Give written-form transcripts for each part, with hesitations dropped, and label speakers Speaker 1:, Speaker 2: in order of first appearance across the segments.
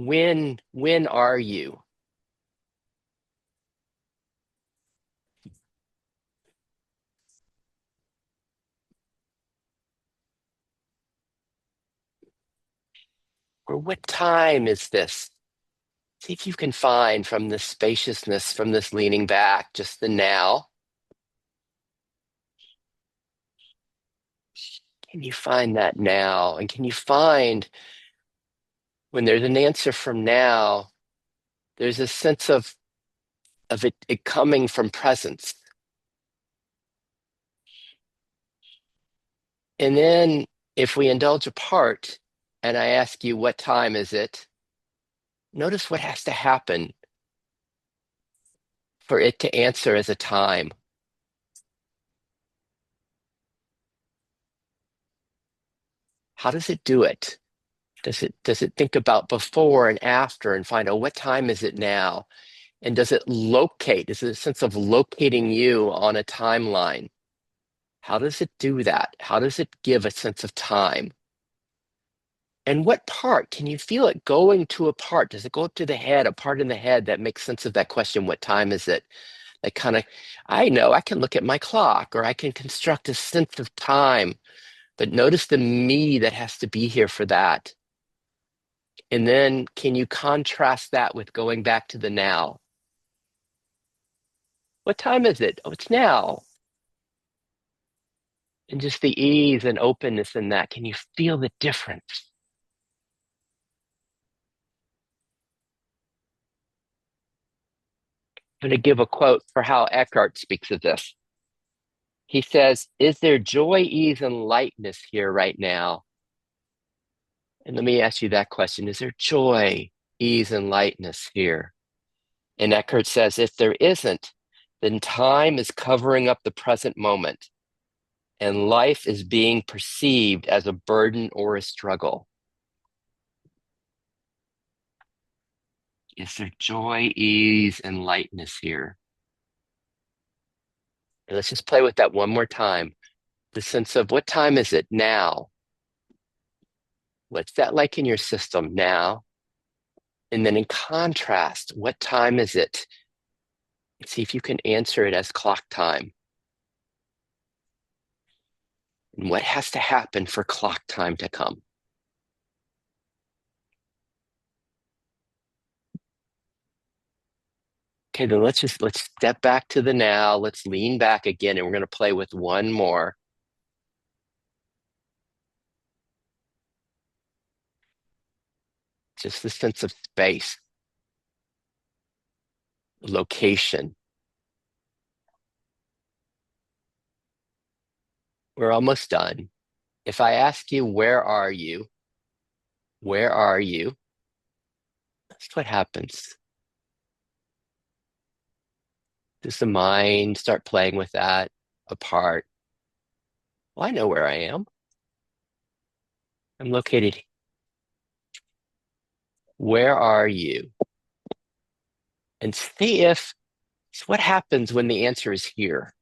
Speaker 1: When are you? Or what time is this? See if you can find from this spaciousness, from this leaning back, just the now. Can you find that now? And can you find when there's an answer from now, there's a sense of it coming from presence. And then if we indulge a part and I ask you, what time is it? Notice what has to happen for it to answer as a time. How does it do it? Does it think about before and after and find, oh, what time is it now? And does it locate? Is it a sense of locating you on a timeline? How does it do that? How does it give a sense of time? And what part? Can you feel it going to a part? Does it go up to the head, a part in the head that makes sense of that question, what time is it? That kind of, I know I can look at my clock or I can construct a sense of time, but notice the me that has to be here for that. And then can you contrast that with going back to the now? What time is it? Oh, it's now. And just the ease and openness in that. Can you feel the difference? I'm going to give a quote for how Eckhart speaks of this. He says, is there joy, ease, and lightness here right now? And let me ask you that question. Is there joy, ease, and lightness here? And Eckhart says, if there isn't, then time is covering up the present moment, and life is being perceived as a burden or a struggle. Is there joy, ease, and lightness here? And let's just play with that one more time. The sense of what time is it now? What's that like in your system now? And then in contrast, what time is it? See if you can answer it as clock time. And what has to happen for clock time to come? Okay, then let's step back to the now. Let's lean back again, and we're going to play with one more. Just the sense of space, location. We're almost done. If I ask you, where are you? Where are you? That's what happens. Does the mind start playing with that apart? Well, I know where I am. I'm located. Where are you? And see if, so what happens when the answer is here?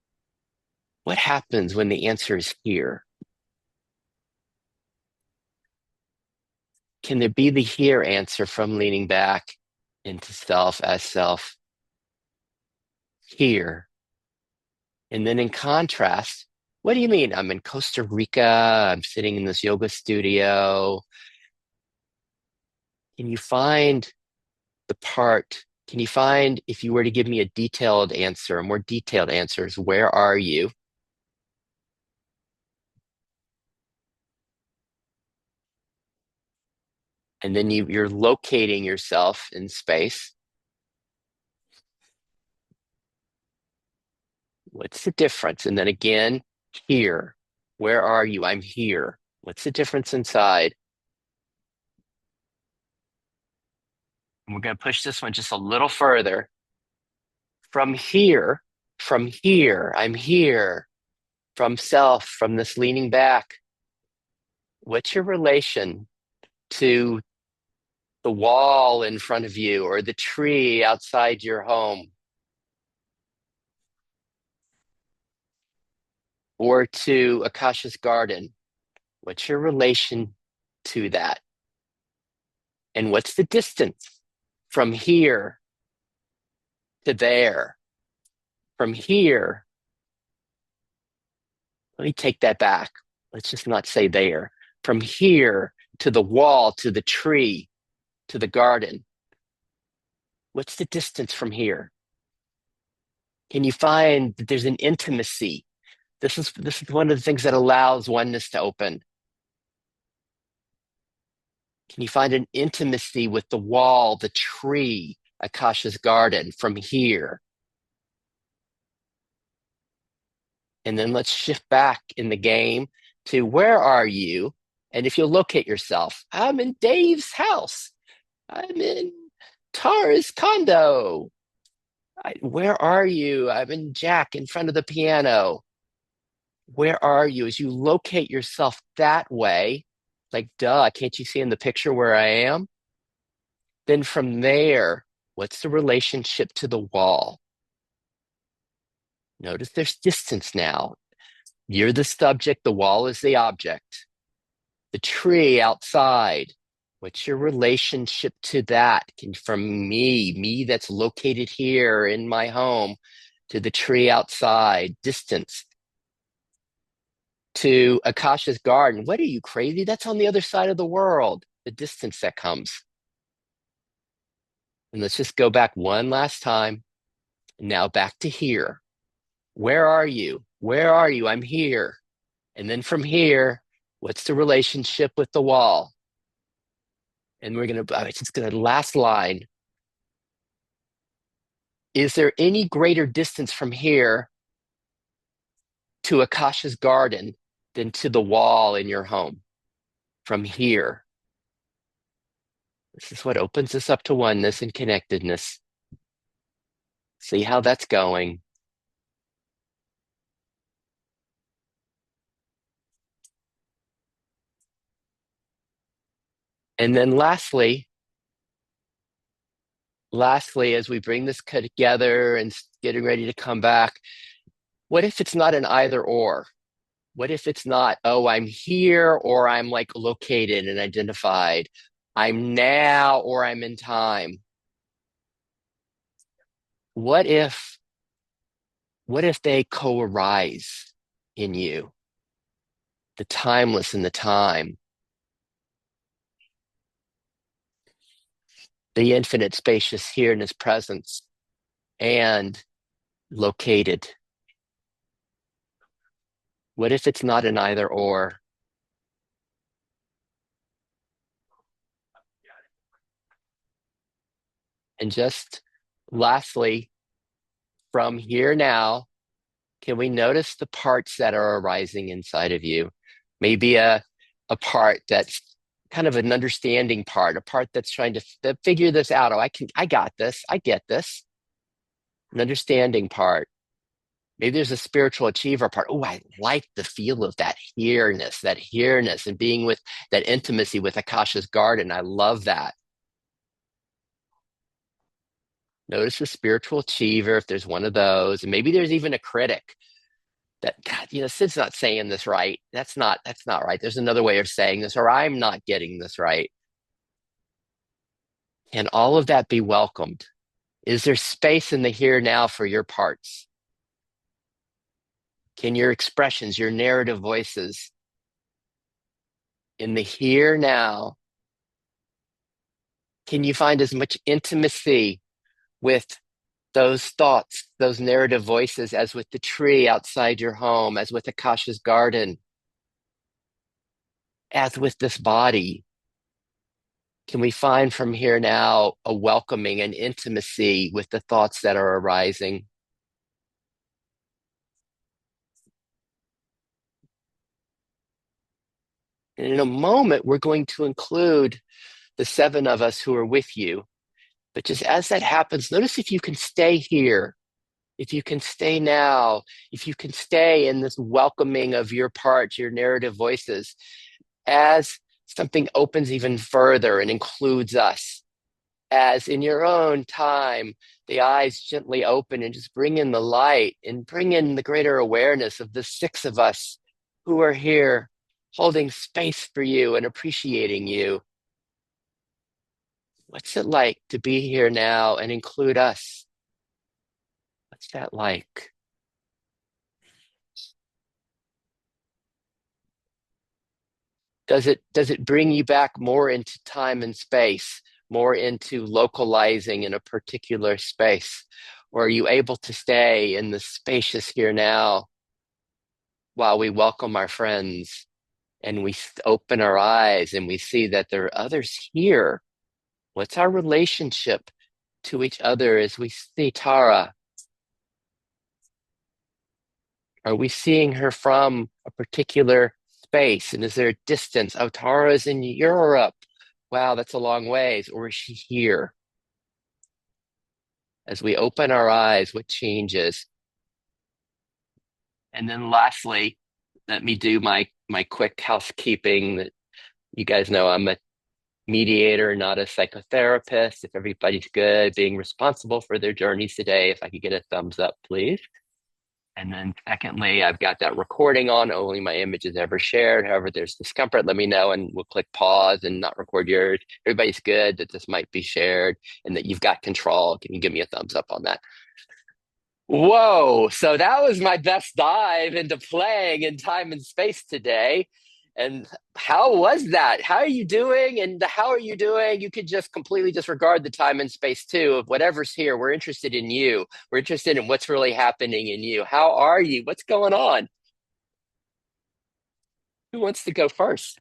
Speaker 1: What happens when the answer is here? Can there be the here answer from leaning back into self as self here? And then in contrast, what do you mean? I'm in Costa Rica. I'm sitting in this yoga studio. Can you find the part? Can you find, if you were to give me a detailed answer, a more detailed answer, is where are you? And then you're locating yourself in space. What's the difference? And then again, here. Where are you? I'm here. What's the difference inside? And we're going to push this one just a little further. From here, I'm here. From self, from this leaning back. What's your relation to the wall in front of you or the tree outside your home or to Akasha's garden? What's your relation to that? And what's the distance from here to there? From here, let me take that back. Let's just not say there. From here to the wall, to the tree, to the garden. What's the distance from here? Can you find that there's an intimacy? This is one of the things that allows oneness to open. Can you find an intimacy with the wall, the tree, Akasha's garden from here? And then let's shift back in the game to where are you? And if you'll locate yourself, I'm in Dave's house. I'm in Tara's condo. Where are you? I'm in Jack in front of the piano. Where are you? As you locate yourself that way, like, duh, can't you see in the picture where I am? Then from there, what's the relationship to the wall? Notice there's distance now. You're the subject, the wall is the object. The tree outside, what's your relationship to that? From me that's located here in my home, to the tree outside, distance. To Akasha's garden, what are you, crazy? That's on the other side of the world, the distance that comes. And let's just go back one last time. Now back to here. Where are you? Where are you? I'm here. And then from here, what's the relationship with the wall? And it's just going to last line. Is there any greater distance from here to Akasha's garden than to the wall in your home? From here. This is what opens us up to oneness and connectedness. See how that's going. And then lastly, as we bring this together and getting ready to come back, what if it's not an either or? What if it's not, oh, I'm here or I'm like located and identified? I'm now or I'm in time. What if they co-arise in you? The timeless and the time, the infinite spacious here in his presence and located. What if it's not an either or? And just lastly, from here now, can we notice the parts that are arising inside of you? Maybe a part that's kind of an understanding part, a part that's trying to figure this out. Oh, I got this. I get this. An understanding part. Maybe there's a spiritual achiever part. Oh, I like the feel of that here-ness, and being with that intimacy with Akasha's garden. I love that. Notice the spiritual achiever, if there's one of those. And maybe there's even a critic that, God, Sid's not saying this right. That's not right. There's another way of saying this, or I'm not getting this right. Can all of that be welcomed? Is there space in the here now for your parts? Can your expressions, your narrative voices in the here now, can you find as much intimacy with those thoughts, those narrative voices, as with the tree outside your home, as with Akasha's garden, as with this body? Can we find from here now a welcoming and intimacy with the thoughts that are arising? And in a moment, we're going to include the seven of us who are with you. But just as that happens, notice if you can stay here, if you can stay now, if you can stay in this welcoming of your parts, your narrative voices, as something opens even further and includes us, as in your own time, the eyes gently open and just bring in the light and bring in the greater awareness of the six of us who are here holding space for you and appreciating you. What's it like to be here now and include us? What's that like? Does it bring you back more into time and space, more into localizing in a particular space? Or are you able to stay in the spacious here now while we welcome our friends and we open our eyes and we see that there are others here? What's our relationship to each other as we see Tara? Are we seeing her from a particular space? And is there a distance? Oh, Tara's in Europe. Wow, that's a long ways. Or is she here? As we open our eyes, what changes? And then lastly, let me do my quick housekeeping that you guys know I'm a mediator, not a psychotherapist. If everybody's good, being responsible for their journeys today, if I could get a thumbs up, please. And then secondly, I've got that recording on, only my image is ever shared. However, there's discomfort, let me know and we'll click pause and not record yours. Everybody's good that this might be shared and that you've got control. Can you give me a thumbs up on that? Whoa. So that was my best dive into playing in time and space today. And how was that? How are you doing? And how are you doing? You could just completely disregard the time and space too of whatever's here. We're interested in you. We're interested in what's really happening in you. How are you? What's going on? Who wants to go first?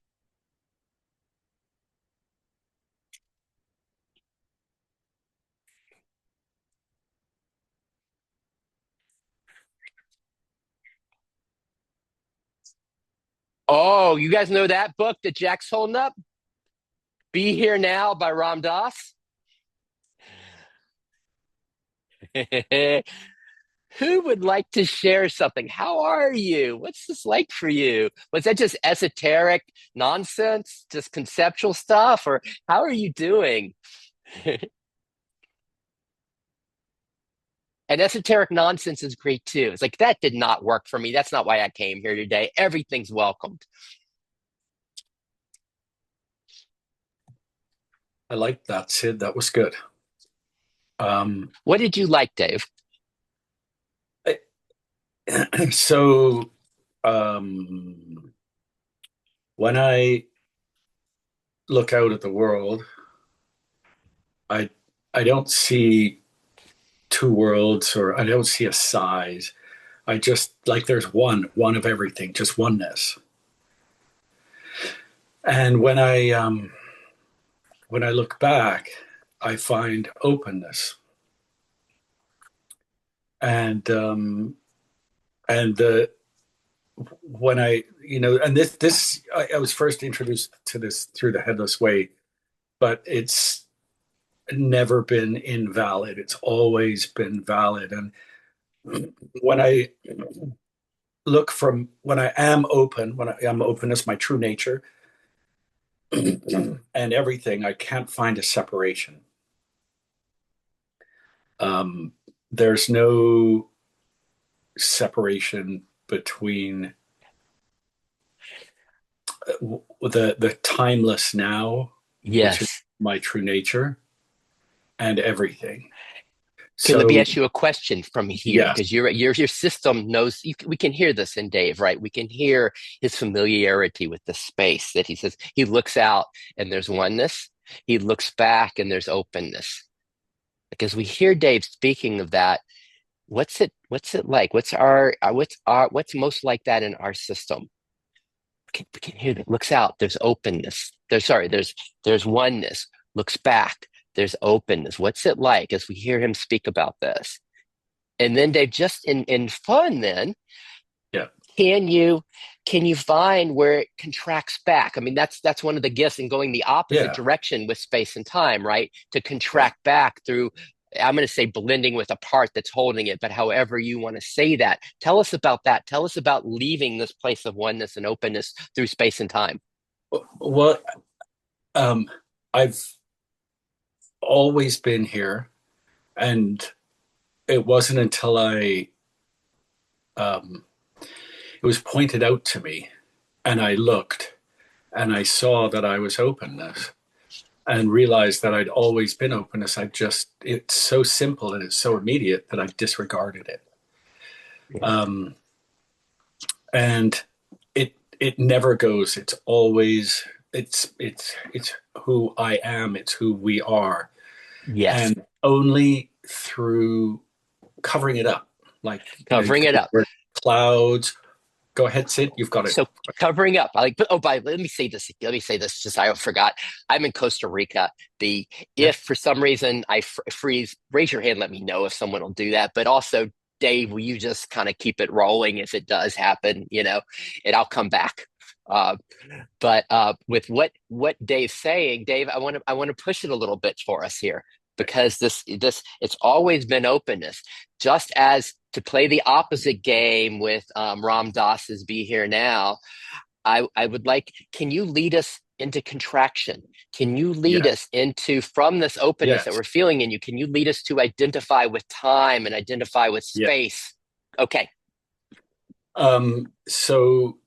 Speaker 1: Oh, you guys know that book that Jack's holding up? Be Here Now by Ram Dass? Who would like to share something? How are you? What's this like for you? Was that just esoteric nonsense, just conceptual stuff, or how are you doing? And esoteric nonsense is great too. It's like that did not work for me. That's not why I came here today. Everything's welcomed.
Speaker 2: I like that, Sid. That was good. Um,
Speaker 1: What did you like, Dave?
Speaker 2: so um, when I look out at the world, I I don't see two worlds or I don't see a size. I just like there's one of everything, just oneness. And when I look back, I find openness and and the when I and I was first introduced to this through the Headless Way, but it's never been invalid. It's always been valid. And when I when I am open, when I am openness, my true nature, and everything, I can't find a separation. Um, there's no separation between the timeless now, which is
Speaker 1: Yes.
Speaker 2: my true nature, and everything.
Speaker 1: Okay, let me
Speaker 2: So
Speaker 1: ask you a question from here
Speaker 2: yes,
Speaker 1: because your system knows we can hear this in Dave, right? We can hear his familiarity with the space that he says he looks out and there's oneness. He looks back and there's openness. Because we hear Dave speaking of that, what's it like? What's most like that in our system? We can hear that looks out, there's openness. There's oneness. Looks back, there's openness. What's it like as we hear him speak about this? And then Dave, just in fun, then
Speaker 2: yeah,
Speaker 1: can you can you find where it contracts back? I mean, that's one of the gifts in going the opposite
Speaker 2: yeah.
Speaker 1: direction with space and time, right? To contract back through. I'm going to say blending with a part that's holding it, but however you want to say that, tell us about that. Tell us about leaving this place of oneness and openness through space and time.
Speaker 2: Well, um, I've always been here, and it wasn't until um, it was pointed out to me, and I looked, and I saw that I was openness, and realized that I'd always been openness. It's so simple and it's so immediate that I disregarded it.
Speaker 1: Yeah.
Speaker 2: Um, and it never goes. It's always, it's who I am. It's who we are.
Speaker 1: Yes.
Speaker 2: And only through covering it up, like, you
Speaker 1: Covering
Speaker 2: could
Speaker 1: it
Speaker 2: use
Speaker 1: up.
Speaker 2: the word clouds. Go ahead, Sid. You've got it.
Speaker 1: So covering up. I like, but oh, by let me say this. Let me say this. Just I forgot. I'm in Costa Rica. The
Speaker 2: Yeah.
Speaker 1: If for some reason I freeze, raise your hand. Let me know if someone will do that. But also, Dave, will you just kind of keep it rolling if it does happen? And I'll come back. Uh, but with what Dave's saying, Dave, I want to push it a little bit for us here because this it's always been openness. Just as to play the opposite game with Ram Dass's "Be Here Now," I would like. Can you lead us into contraction? Can you lead
Speaker 2: Yeah.
Speaker 1: us into from this openness that
Speaker 2: Yes.
Speaker 1: we're feeling in you? Can you lead us to identify with time and identify with
Speaker 2: Yeah.
Speaker 1: space? Okay.
Speaker 2: So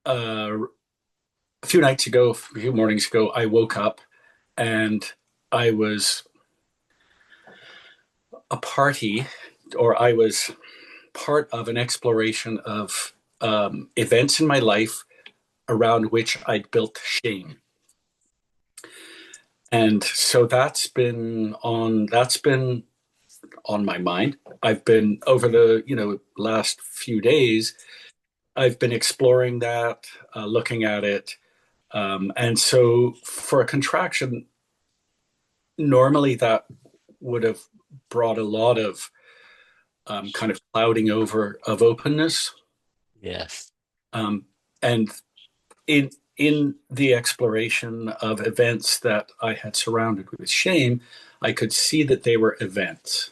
Speaker 2: uh, a few nights ago, a few mornings ago, I woke up and I was a party, or I was part of an exploration of events in my life around which I'd built shame. And so that's been on my mind. I've been over the last few days. I've been exploring that, looking at it, and so for a contraction, normally that would have brought a lot of kind of clouding over of openness,
Speaker 1: Yes.
Speaker 2: um, and in the exploration of events that I had surrounded with shame, I could see that they were events,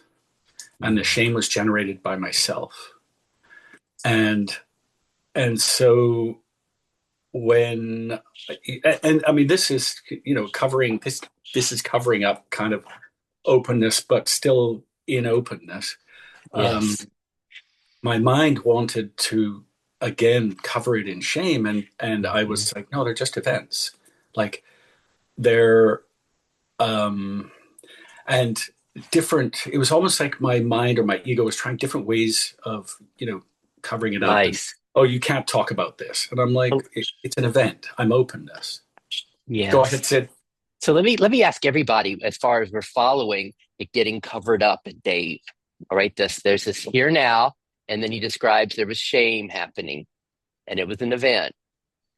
Speaker 2: and the
Speaker 1: Mm.
Speaker 2: shame was generated by myself. And and so when and I mean, this is covering this is covering up kind of openness, but still in openness. um
Speaker 1: Yes.
Speaker 2: my mind wanted to again cover it in shame, and I
Speaker 1: Mhm.
Speaker 2: was like, no, they're just events. Like, they're um and different. It was almost like my mind or my ego was trying different ways of covering it up. And,
Speaker 1: Nice.
Speaker 2: oh, you can't talk about this. And I'm like, it's an event. I'm openness. Go
Speaker 1: Yes.
Speaker 2: ahead, Sid.
Speaker 1: So let me ask everybody, as far as we're following it getting covered up at Dave. All right, there's this here now, and then he describes there was shame happening, and it was an event.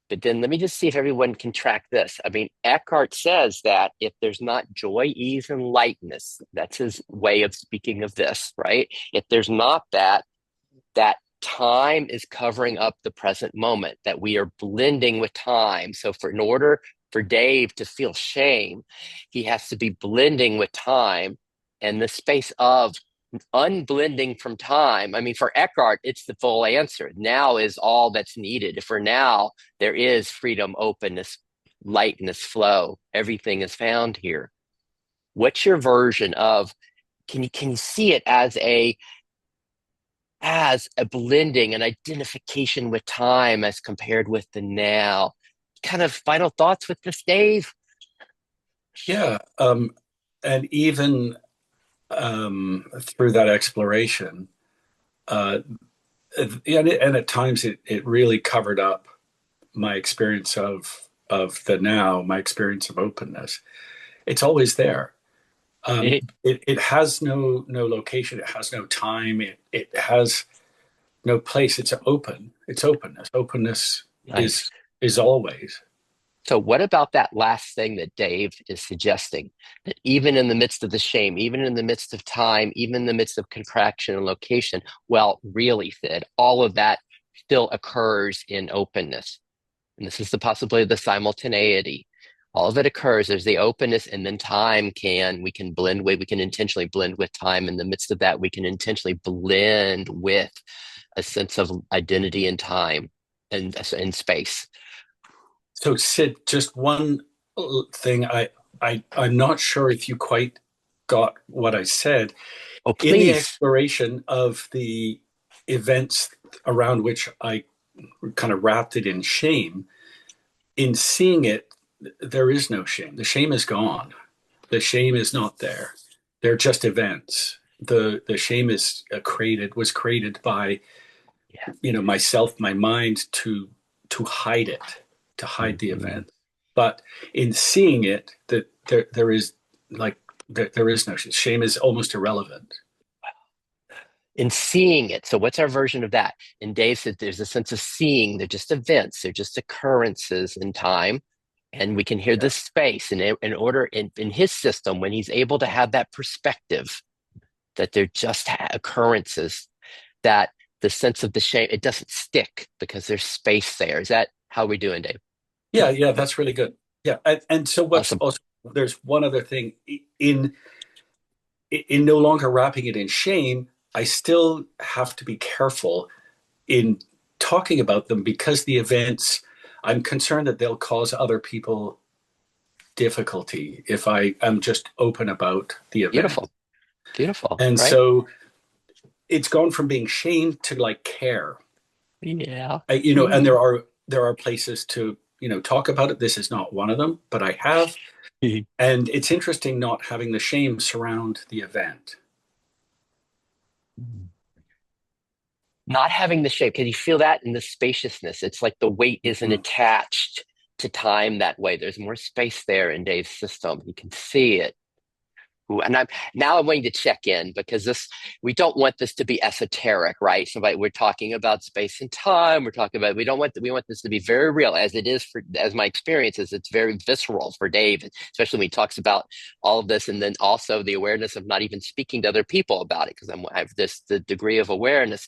Speaker 1: But then let me just see if everyone can track this. I mean, Eckhart says that if there's not joy, ease, and lightness, that's his way of speaking of this, right? If there's not that time is covering up the present moment, that we are blending with time. So in order for Dave to feel shame, he has to be blending with time and the space of unblending from time. I mean, for Eckhart, it's the full answer. Now is all that's needed. For now, there is freedom, openness, lightness, flow. Everything is found here. What's your version of? Can you see it as a blending, an identification with time as compared with the now? Kind of final thoughts with this, Dave?
Speaker 2: Yeah. And even through that exploration, uh, and at times it really covered up my experience of the now, my experience of openness. It's always there. It has no location. It has no time. It has no place. It's open. It's openness. Openness
Speaker 1: Nice.
Speaker 2: is always.
Speaker 1: So, what about that last thing that Dave is suggesting? That even in the midst of the shame, even in the midst of time, even in the midst of contraction and location, well, really, Sid, all of that still occurs in openness. And this is the possibility of the simultaneity. All of it occurs. There's the openness, and then we can blend with, we can intentionally blend with time. In the midst of that, we can intentionally blend with a sense of identity in time and in space.
Speaker 2: So, Sid, just one thing. I'm not sure if you quite got what I said.
Speaker 1: Oh,
Speaker 2: In the
Speaker 1: please.
Speaker 2: exploration of the events around which I kind of wrapped it in shame, in seeing it there is no shame. The shame is gone. The shame is not there. They're just events. The shame is was created by
Speaker 1: Yeah.
Speaker 2: myself, my mind to hide it, to hide the event. But in seeing it, that there is like there is no shame. Shame is almost irrelevant.
Speaker 1: In seeing it. So what's our version of that? And Dave said there's a sense of seeing. They're just events. They're just occurrences in time. And we can hear
Speaker 2: Yeah.
Speaker 1: this space in order in his system, when he's able to have that perspective that they're just occurrences, that the sense of the shame, it doesn't stick because there's space there. Is that how we're doing, Dave?
Speaker 2: Yeah, yeah, that's really good. Yeah, and so what's
Speaker 1: Awesome.
Speaker 2: also there's one other thing in no longer wrapping it in shame. I still have to be careful in talking about them because the events, I'm concerned that they'll cause other people difficulty if I am just open about the event.
Speaker 1: Beautiful. Beautiful.
Speaker 2: And
Speaker 1: Right?
Speaker 2: so it's gone from being shame to like care.
Speaker 1: Yeah.
Speaker 2: And
Speaker 1: Mm.
Speaker 2: there are places to, talk about it. This is not one of them, but I have. And it's interesting not having the shame surround the event.
Speaker 1: Not having the shape. Can you feel that in the spaciousness? It's like the weight isn't
Speaker 2: Mhm.
Speaker 1: attached to time that way. There's more space there in Dave's system. You can see it. Ooh, and I'm wanting to check in because this we don't want this to be esoteric, right? So we're talking about space and time. We're talking about we want this to be very real as it is for as my experience is. It's very visceral for Dave, especially when he talks about all of this, and then also the awareness of not even speaking to other people about it because I have this the degree of awareness.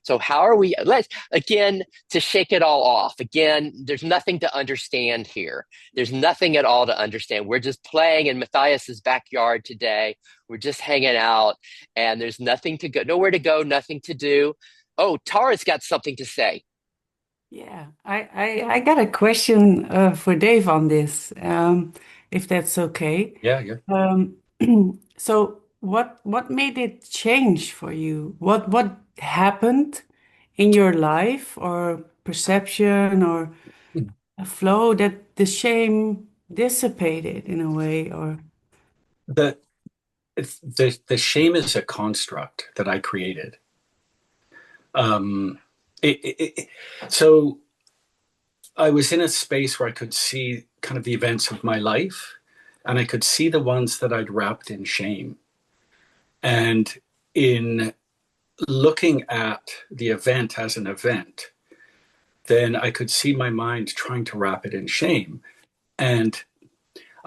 Speaker 1: So how are we? Let's again to shake it all off. Again, there's nothing to understand here. There's nothing at all to understand. We're just playing in Matthias's backyard today. We're just hanging out, and there's nothing to go, nowhere to go, nothing to do. Oh, Tara's got something to say.
Speaker 3: Yeah, I got a question for Dave on this, if that's okay.
Speaker 2: Yeah, yeah.
Speaker 3: Um, so what made it change for you? What happened in your life or perception or a flow that the shame dissipated in a way or
Speaker 2: The, the shame is a construct that I created. Um, it, it, it, so I was in a space where I could see kind of the events of my life, and I could see the ones that I'd wrapped in shame. And in looking at the event as an event, then I could see my mind trying to wrap it in shame. And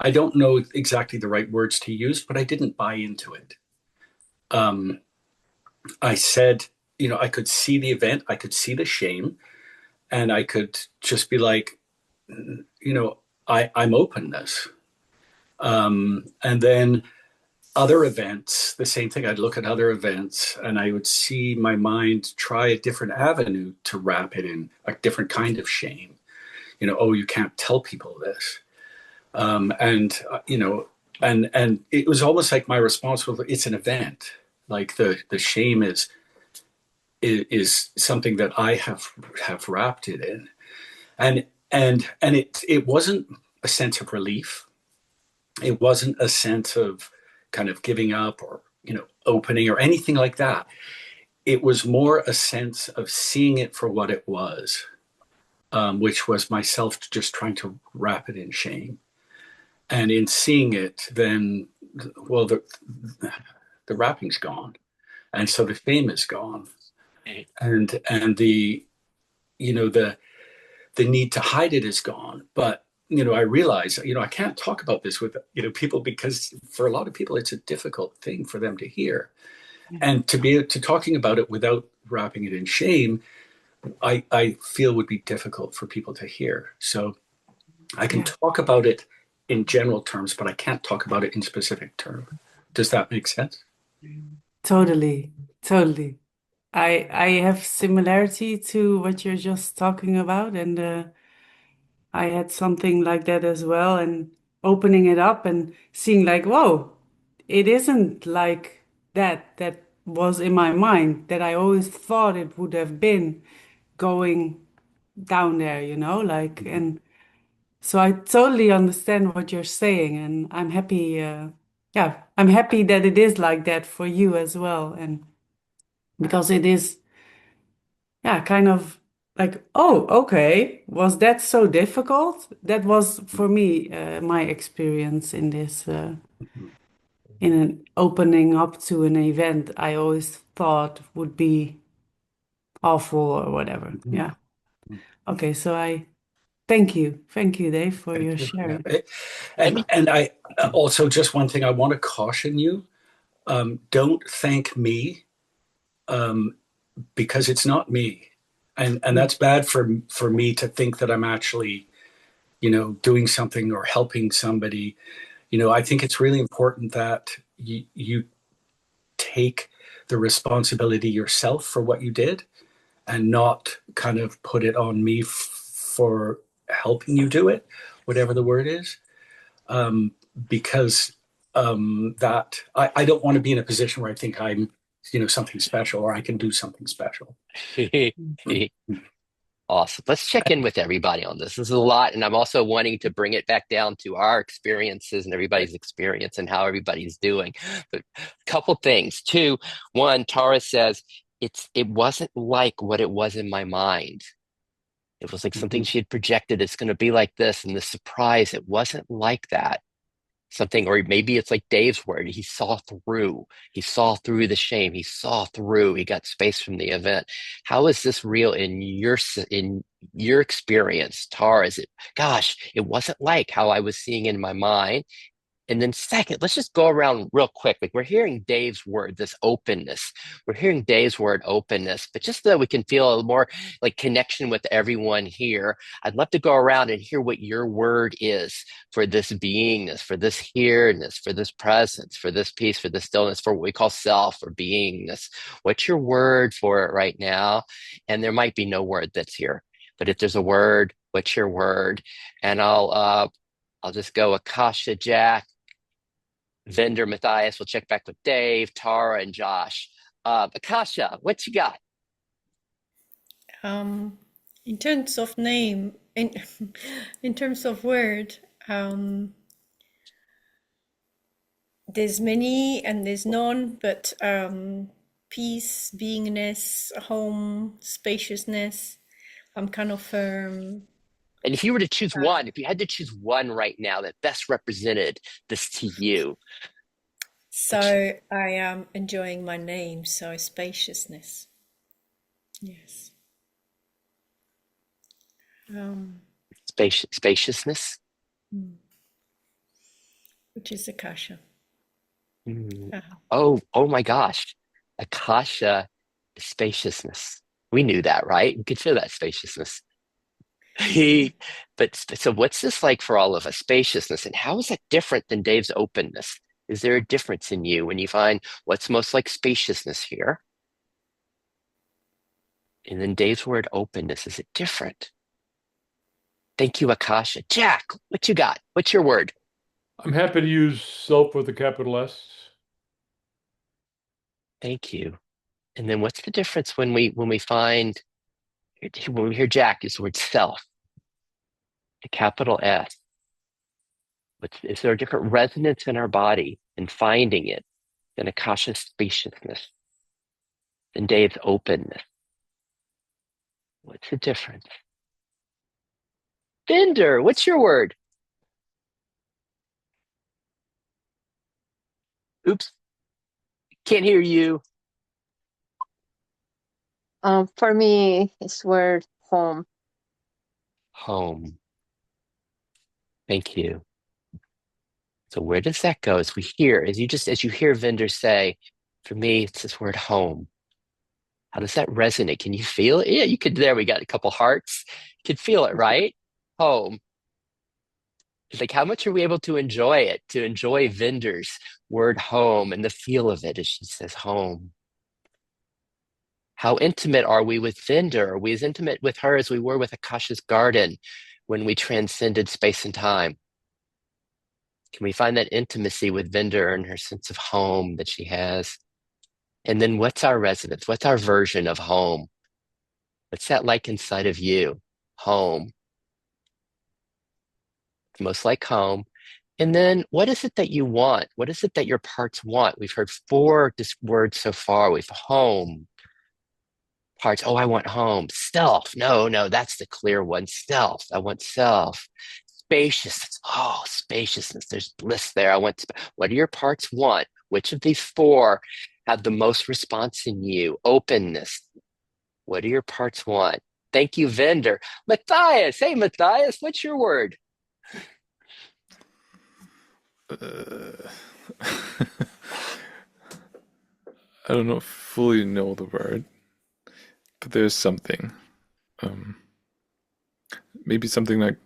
Speaker 2: I don't know exactly the right words to use, but I didn't buy into it. Um, I said, I could see the event, I could see the shame, and I could just be like, I'm open this. And then other events, the same thing. I'd look at other events and I would see my mind try a different avenue to wrap it in a different kind of shame. Oh, you can't tell people this. And and it was almost like my response was, it's an event. Like the shame is something that I have wrapped it in, and it wasn't a sense of relief. It wasn't a sense of kind of giving up or opening or anything like that. It was more a sense of seeing it for what it was, which was myself just trying to wrap it in shame. And in seeing it, then well, the wrapping's gone, and so the shame is gone, and the the need to hide it is gone. But I realize I can't talk about this with people because for a lot of people it's a difficult thing for them to hear, and to be to talking about it without wrapping it in shame, I feel would be difficult for people to hear. So I can
Speaker 3: yeah.
Speaker 2: talk about it in general terms, but I can't talk about it in specific terms. Does that make sense?
Speaker 3: Totally, totally. I have similarity to what you're just talking about, and I had something like that as well, and opening it up and seeing like, whoa, it isn't like that was in my mind that I always thought it would have been going down there, like,
Speaker 2: Mhm.
Speaker 3: So I totally understand what you're saying, and I'm happy. Yeah, I'm happy that it is like that for you as well, and because it is, yeah, kind of like, oh, okay, was that so difficult? That was for me, my experience in this, in an opening up to an event. I always thought would be awful or whatever.
Speaker 2: Mhm.
Speaker 3: Yeah. Okay, so I thank you, Dave, for
Speaker 2: Thank
Speaker 3: your
Speaker 2: you. Yeah.
Speaker 3: sharing.
Speaker 1: Let me,
Speaker 2: And I also, just one thing I want to caution you: don't thank me, um, because it's not me, and
Speaker 3: Mm,
Speaker 2: that's bad for me to think that I'm actually, doing something or helping somebody. I think it's really important that you take the responsibility yourself for what you did, and not kind of put it on me for helping you do it, whatever the word is, um, because that I don't want to be in a position where I think I'm, something special, or I can do something special.
Speaker 3: mm,
Speaker 1: awesome. Let's check in with everybody on this. This is a lot, and I'm also wanting to bring it back down to our experiences and everybody's experience and how everybody's doing. But a couple things. Two, one, Tara says it wasn't like what it was in my mind. It was like something
Speaker 2: Mhm.
Speaker 1: she had projected. It's going to be like this, and the surprise, it wasn't like that. Something, or maybe it's like Dave's word. He saw through. He saw through the shame. He saw through. He got space from the event. How is this real in your experience, Tara? Is it? Gosh, it wasn't like how I was seeing in my mind. And then second, let's just go around real quick. Like we're hearing Dave's word, this openness. We're hearing Dave's word, openness. But just so that we can feel a more like connection with everyone here, I'd love to go around and hear what your word is for this beingness, for this here-ness, for this presence, for this peace, for this stillness, for what we call self or beingness. What's your word for it right now? And there might be no word that's here. But if there's a word, what's your word? And I'll just go Akasha, Jack, Vendor, Matthias. We'll check back with Dave, Tara, and Josh. Akasha, what you got?
Speaker 4: Um, in terms of name, in in terms of word, um, there's many and there's none, but peace, beingness, home, spaciousness. I'm kind of
Speaker 1: And if you were to choose one, if you had to choose one right now that best represented this to you, which
Speaker 4: so I am enjoying my name. So spaciousness, yes, um,
Speaker 1: spaciousness?
Speaker 4: hmm, which is Akasha.
Speaker 1: Mm.
Speaker 4: Uh,
Speaker 1: Oh my gosh. Akasha, spaciousness. We knew that, right? We could feel that spaciousness. He, but so what's this like for all of us? Spaciousness, and how is that different than Dave's openness? Is there a difference in you when you find what's most like spaciousness here? And then Dave's word openness, is it different? Thank you, Akasha. Jack, what you got? What's your word?
Speaker 5: I'm happy to use self with a capital S.
Speaker 1: Thank you. And then what's the difference when we find when we hear Jack use the word self, the capital S? Is there a different resonance in our body in finding it than Akasha's spaciousness, than Dave's openness? What's the difference? Bender, what's your word? Oops, can't hear you.
Speaker 6: For me, it's word home.
Speaker 1: Home. Thank you. So where does that go? As we hear, as you hear vendors say, for me, it's this word home. How does that resonate? Can you feel it? Yeah, you could. There, we got a couple hearts. You could feel it, right? Home. It's like, how much are we able to enjoy it? To enjoy vendors' word home and the feel of it as she says home. How intimate are we with Vendor? Are we as intimate with her as we were with Akasha's garden when we transcended space and time? Can we find that intimacy with Vendor and her sense of home that she has? And then what's our resonance? What's our version of home? What's that like inside of you? Home. most like home. And then what is it that you want? What is it that your parts want? We've heard four words so far. We've home, parts. Oh, I want home. Self. No, no, that's the clear one. Self. I want self. Spaciousness. Oh, spaciousness. There's bliss there. What do your parts want? Which of these four have the most response in you? Openness. What do your parts want? Thank you, vendor. Matthias. Hey, Matthias, what's your word?
Speaker 7: Uh, I don't know fully know the word, but there's something. Maybe something like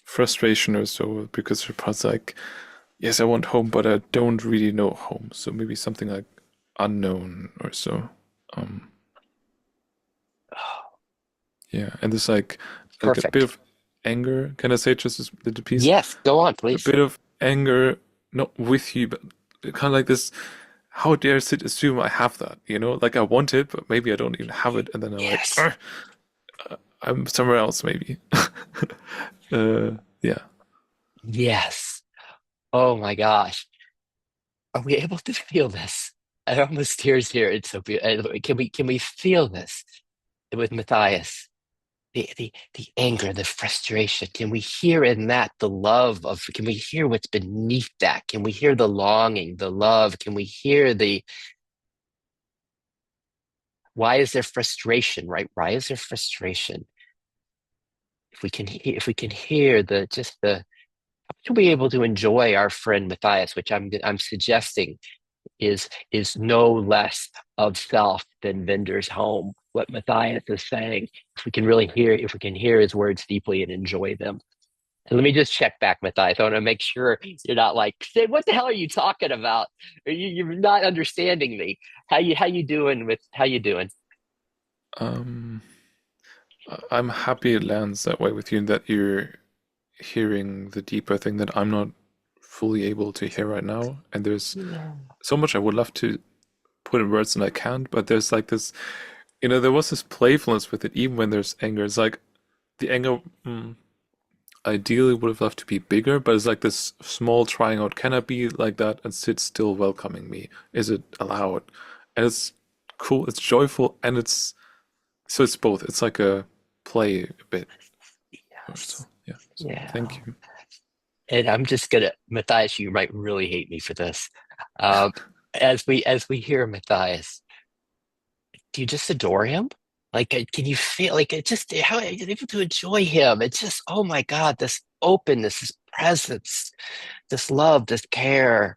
Speaker 7: frustration or so, because your part's like, yes, I want home, but I don't really know home. So maybe something like unknown or so. Yeah, and there's like a bit
Speaker 1: Perfect.
Speaker 7: of anger. Can I say just a little piece?
Speaker 1: Yes, go on,
Speaker 7: A
Speaker 1: please.
Speaker 7: bit of anger, not with you, but kind of like this. How dare Sid assume I have that? Like I want it, but maybe I don't even have it, and then I'm like,
Speaker 1: Yes.
Speaker 7: I'm somewhere else, maybe. Yeah.
Speaker 1: Yes. Oh my gosh. Are we able to feel this? I almost tears here. It's so beautiful. Can we feel this with Matthias? The anger, the frustration. Can we hear in that the love of, can we hear what's beneath that? Can we hear the longing, the love? Can we hear why is there frustration, right? Why is there frustration? If we can hear how to be able to enjoy our friend Matthias, which I'm suggesting is no less of self than Vender's home. What Matthias is saying, if we can hear his words deeply and enjoy them. And let me just check back, Matthias. I want to make sure you're not like, Sid, what the hell are you talking about? You're not understanding me. How you doing?
Speaker 7: Um, I'm happy it lands that way with you, and that you're hearing the deeper thing that I'm not fully able to hear right now. And there's
Speaker 1: Yeah.
Speaker 7: so much I would love to put in words and I can't, but there's like this, there was this playfulness with it, even when there's anger. It's like the anger ideally would have loved to be bigger, but it's like this small trying out. Can I be like that and sit still welcoming me? Is it allowed? And it's cool, it's joyful, and it's both. It's like a play a bit. So
Speaker 1: Yes.
Speaker 7: yeah. So
Speaker 1: Yeah.
Speaker 7: thank you.
Speaker 1: And I'm just gonna, Matthias, you might really hate me for this. Um, as we hear Matthias, do you just adore him? Like, can you feel like it just how are you able to enjoy him? It's just, oh my God, this openness, this presence, this love, this care.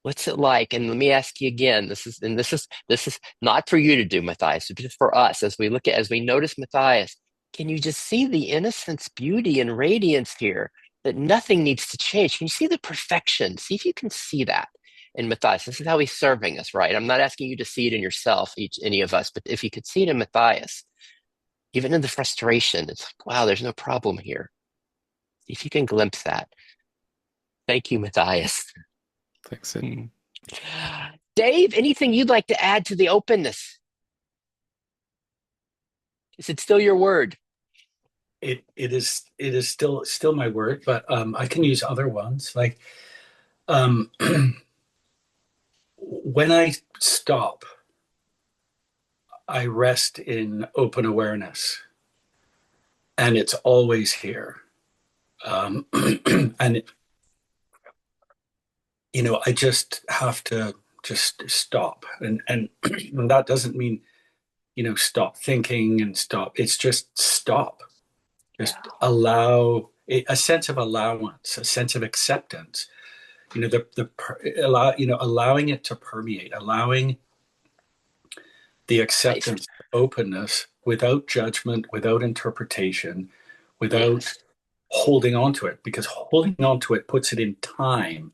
Speaker 1: What's it like? And let me ask you again. This is not for you to do, Matthias. It's just for us as we notice Matthias. Can you just see the innocence, beauty, and radiance here? That nothing needs to change. Can you see the perfection? See if you can see that in Matthias. This is how he's serving us, right? I'm not asking you to see it in yourself, any of us, but if you could see it in Matthias, even in the frustration, it's like, wow, there's no problem here. See if you can glimpse that. Thank you, Matthias.
Speaker 7: Thanks, Sid.
Speaker 1: Hmm. Dave, anything you'd like to add to the openness? Is it still your word?
Speaker 2: It is still my word, but I can use other ones. Like um, when I stop, I rest in open awareness, and it's always here. And I just have to just stop, and that doesn't mean stop thinking and stop. It's just stop. Just allow a sense of allowance, a sense of acceptance. Allowing it to permeate, allowing the
Speaker 1: Nice.
Speaker 2: acceptance, openness, without judgment, without interpretation, without
Speaker 1: Yes.
Speaker 2: holding on to it, because holding on to it puts it in time,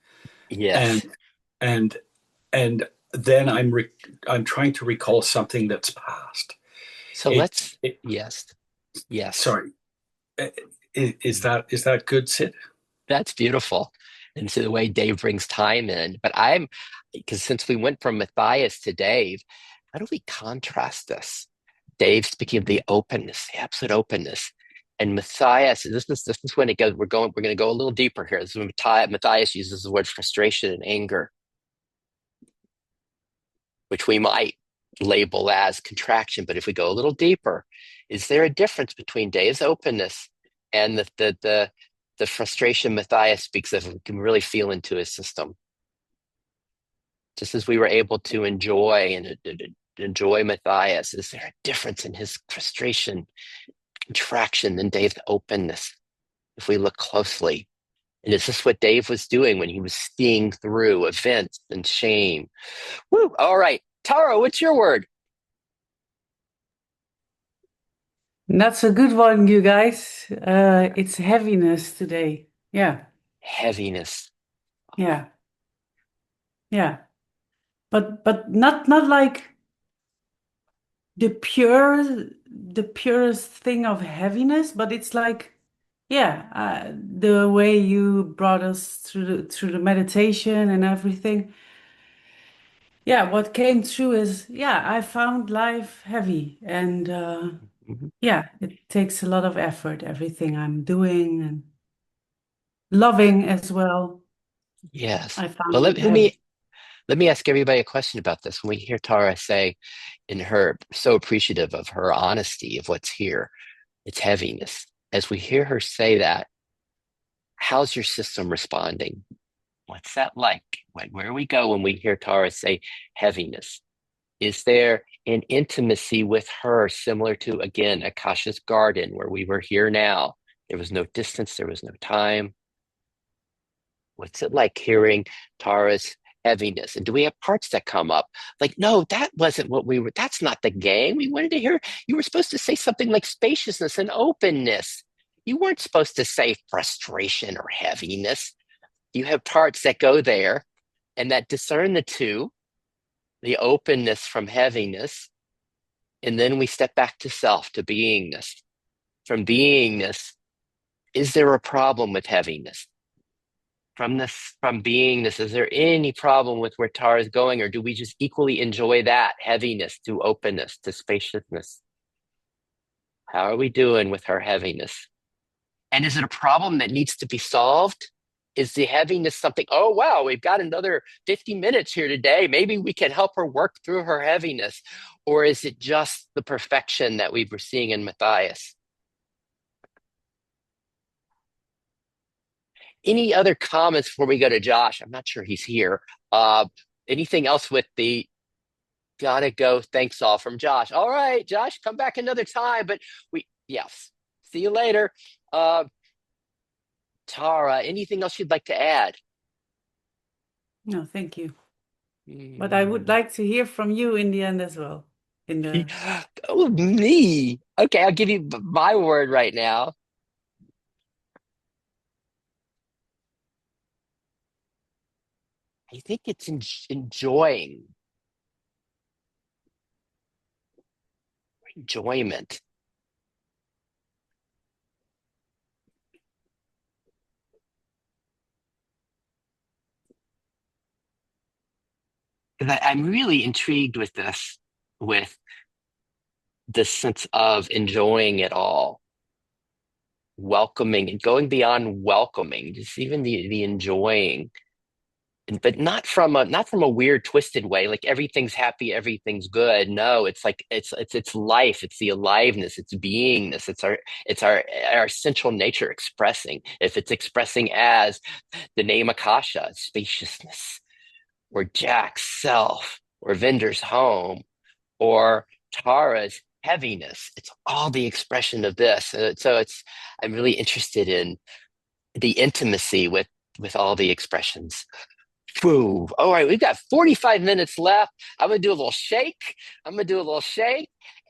Speaker 1: Yes.
Speaker 2: and and and then I'm trying to recall something that's past.
Speaker 1: So
Speaker 2: It,
Speaker 1: let's,
Speaker 2: it
Speaker 1: yes, yes,
Speaker 2: sorry, is that good, Sid?
Speaker 1: that's beautiful. And so the way Dave brings time in, because since we went from Matthias to Dave, how do we contrast this? Dave speaking of the openness, the absolute openness. And Matthias, this is when it goes. We're going to go a little deeper here. This is when Matthias uses the word frustration and anger, which we might label as contraction. But if we go a little deeper, is there a difference between Dave's openness and the frustration Matthias speaks of? We can really feel into his system. Just as we were able to enjoy Matthias, is there a difference in his frustration, contraction than Dave's openness? If we look closely, and is this what Dave was doing when he was seeing through events and shame? Woo! All right, Tara, what's your word?
Speaker 3: That's a good one, you guys. It's heaviness today. Yeah,
Speaker 1: Heaviness.
Speaker 3: yeah, yeah. But not like the purest thing of heaviness, but it's like, yeah, the way you brought us through the meditation and everything. Yeah, what came through is, yeah, I found life heavy, and
Speaker 1: Mhm.
Speaker 3: yeah, it takes a lot of effort, everything I'm doing and loving as well.
Speaker 1: Yes.
Speaker 3: I
Speaker 1: Well,
Speaker 3: found it heavy.
Speaker 1: let me ask everybody a question about this. When we hear Tara say, in her so appreciative of her honesty of what's here, it's heaviness. As we hear her say that, how's your system responding? What's that like? Where we go when we hear Tara say heaviness? Is there an intimacy with her similar to, again, Akasha's garden, where we were here now? There was no distance, there was no time. What's it like hearing Tara's heaviness? And do we have parts that come up? Like, no, that wasn't what we were, that's not the game. We wanted to hear, you were supposed to say something like spaciousness and openness. You weren't supposed to say frustration or heaviness. You have parts that go there and that discern the two, the openness from heaviness. And then we step back to self, to beingness. From beingness, is there a problem with heaviness? From beingness, is there any problem with where Tara is going, or do we just equally enjoy that heaviness to openness, to spaciousness? How are we doing with her heaviness? And is it a problem that needs to be solved? Is the heaviness something, oh, wow, we've got another 50 minutes here today. Maybe we can help her work through her heaviness. Or is it just the perfection that we were seeing in Matthias? Any other comments before we go to Josh? I'm not sure he's here. Uh, Anything else with the gotta go? Thanks all from Josh. All right, Josh, come back another time. But yes, see you later. Uh, Tara, anything else you'd like to add?
Speaker 3: No, thank you. But I would like to hear from you in the end as well. In the
Speaker 1: Oh, me. Okay, I'll give you my word right now. I think it's enjoyment. I'm really intrigued with this sense of enjoying it all, welcoming and going beyond welcoming, just even the enjoying, but not from a weird twisted way, like everything's happy, everything's good. No, it's like it's life, it's the aliveness, it's beingness, it's our essential nature expressing. If it's expressing as the name Akasha, spaciousness, or Jack's self, or Vinder's home, or Tara's heaviness. It's all the expression of this. So I'm really interested in the intimacy with all the expressions. Whew. All right, we've got 45 minutes left. I'm gonna do a little shake.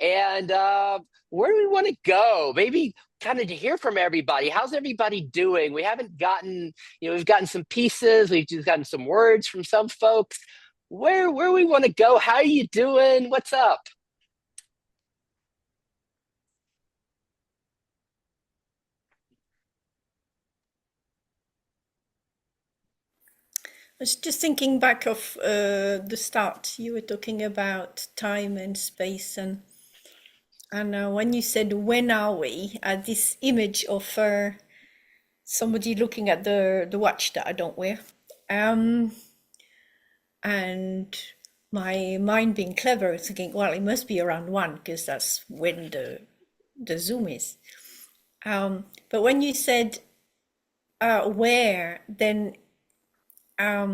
Speaker 1: And where do we want to go? Maybe kind of to hear from everybody. How's everybody doing? We haven't gotten, we've gotten some pieces. We've just gotten some words from some folks. Where we want to go? How are you doing? What's up?
Speaker 4: I was just thinking back of the start. You were talking about time and space, and And when you said, when are we, this image of somebody looking at the watch that I don't wear. And my mind being clever, thinking, well, it must be around 1 because that's when the Zoom is. But when you said where, then I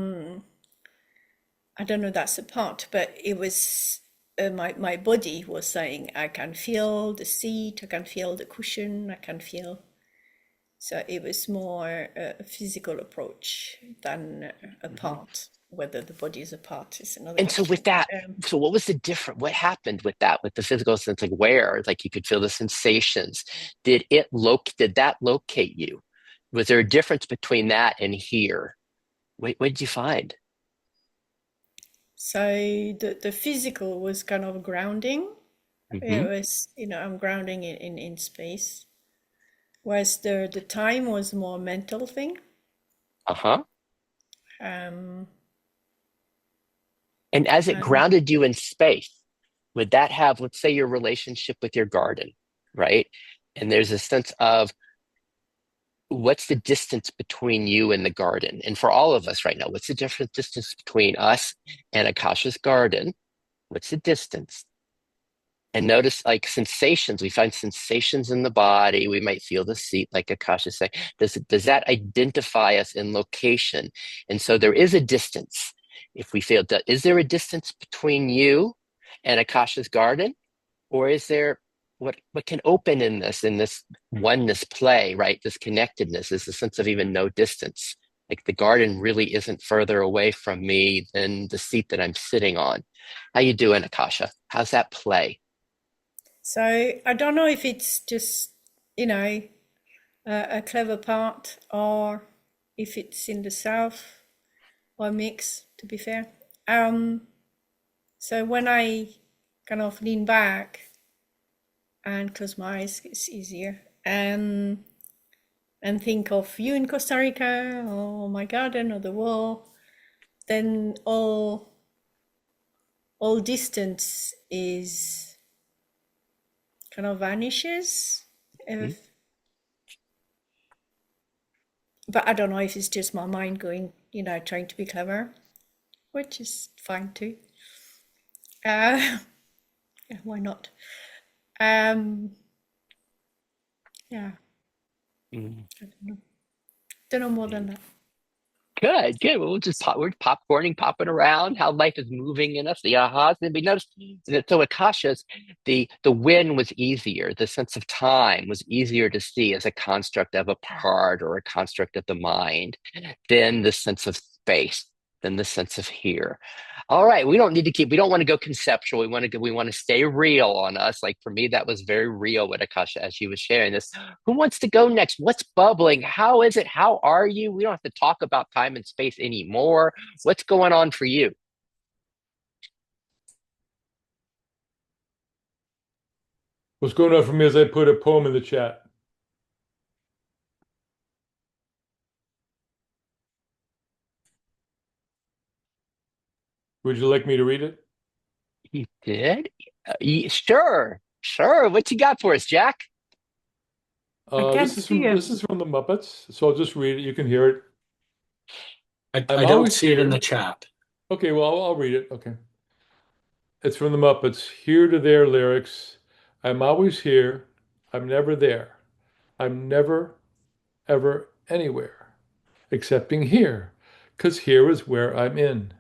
Speaker 4: don't know that's a part, but it was my body was saying, I can feel the seat, I can feel the cushion, I can feel. So it was more a physical approach than a part. Whether the body is a part is another
Speaker 1: And so
Speaker 4: question.
Speaker 1: with that, so what was the different? What happened with that, with the physical sense, like where, like you could feel the sensations? Did that locate you? Was there a difference between that and here? What did you find?
Speaker 4: So the physical was kind of grounding. It was, I'm grounding in space. Whereas the time was more mental thing.
Speaker 1: Uh-huh.
Speaker 4: Um,
Speaker 1: And as it
Speaker 4: and
Speaker 1: grounded you in space, would that have, let's say, your relationship with your garden, right? And there's a sense of what's the distance between you and the garden? And for all of us right now, what's the different distance between us and Akasha's garden? What's the distance? And notice like sensations. We find sensations in the body. We might feel the seat, like Akasha saying. Does that identify us in location? And so there is a distance. If we feel that, is there a distance between you and Akasha's garden? Or is there what can open in this oneness play, right? This connectedness is the sense of even no distance. Like the garden really isn't further away from me than the seat that I'm sitting on. How you doing, Akasha? How's that play?
Speaker 4: so I don't know if it's just, a clever part or if it's in the south or a mix, to be fair. So when I kind of lean back and close my eyes, it's easier. And think of you in Costa Rica or my garden or the wall, then all distance is kind of vanishes. But I don't know if it's just my mind going, trying to be clever, which is fine too. Yeah, why not? Yeah,
Speaker 1: Mm.
Speaker 4: I don't know more than that.
Speaker 1: Good, good. Well, we'll just we're popcorning, popping around, how life is moving in us, the ahas. And we noticed that so Akasha's, the win was easier. The sense of time was easier to see as a construct of a part or a construct of the mind than the sense of space, than the sense of here. All right, we don't need to keep, we don't want to go conceptual. We want to stay real on us. Like for me, that was very real with Akasha as she was sharing this. Who wants to go next? What's bubbling? How is it? How are you? We don't have to talk about time and space anymore. What's going on for you?
Speaker 5: What's going on for me is I put a poem in the chat. Would you like me to read it?
Speaker 1: You did? Sure, sure. What you got for us, Jack?
Speaker 3: I can't
Speaker 5: This is
Speaker 3: see
Speaker 5: from
Speaker 3: it.
Speaker 5: the Muppets, so I'll just read it. You can hear it. I'm
Speaker 2: I don't
Speaker 5: always
Speaker 2: see it in the
Speaker 5: here.
Speaker 2: chat.
Speaker 5: Okay, well, I'll read it. Okay. It's from the Muppets. Here to their lyrics. I'm always here. I'm never there. I'm never, ever, anywhere, excepting here, 'cause here is where I'm in.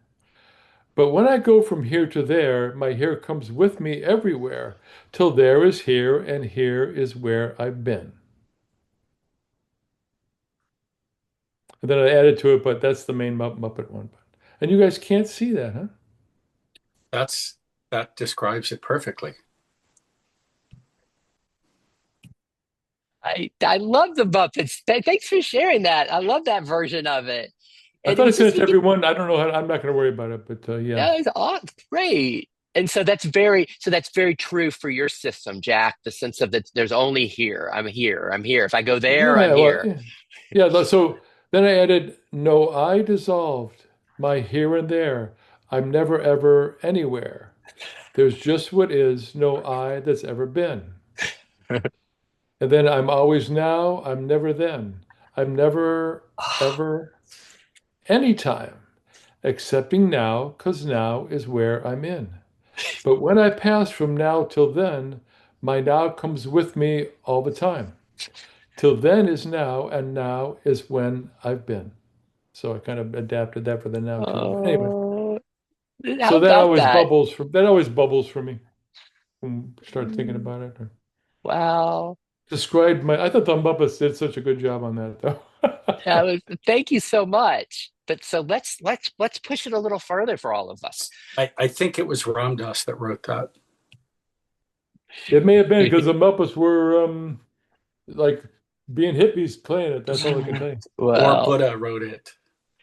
Speaker 5: But when I go from here to there, my here comes with me everywhere, till there is here, and here is where I've been. And then I added to it, but that's the main Muppet one. And you guys can't see that, huh?
Speaker 2: That describes it perfectly.
Speaker 1: I love the Muppets. Thanks for sharing that. I love that version of it.
Speaker 5: I
Speaker 1: And
Speaker 5: thought I
Speaker 1: we
Speaker 5: sent
Speaker 1: just
Speaker 5: it to
Speaker 1: need to,
Speaker 5: everyone. I don't know how, I'm not going to worry about it, but yeah.
Speaker 1: yeah, it's great. And so that's very true for your system, Jack. The sense of that there's only here. I'm here. I'm here. If I go there, I'm
Speaker 5: Yeah, well,
Speaker 1: here.
Speaker 5: yeah. Yeah, so then I added, no, I dissolved my here and there. I'm never, ever, anywhere. There's just what is, no I that's ever been. And then I'm always now, I'm never then. I'm never, ever, anytime, excepting now, because now is where I'm in. But when I pass from now till then, my now comes with me all the time. Till then is now, and now is when I've been. So I kind of adapted that for the now too. But anyway,
Speaker 1: Oh, how
Speaker 5: so
Speaker 1: about that?
Speaker 5: that always bubbles for me when I start thinking about it. Or
Speaker 1: Wow.
Speaker 5: described my. I thought the Muppets did such a good job on that, though.
Speaker 1: That was, thank you so much. But so let's push it a little further for all of us.
Speaker 2: I think it was Ramdas that wrote that.
Speaker 5: It may have been because the Muppets were like being hippies playing it. That's all I can tell you.
Speaker 2: Or
Speaker 1: Well,
Speaker 2: Buddha wrote it,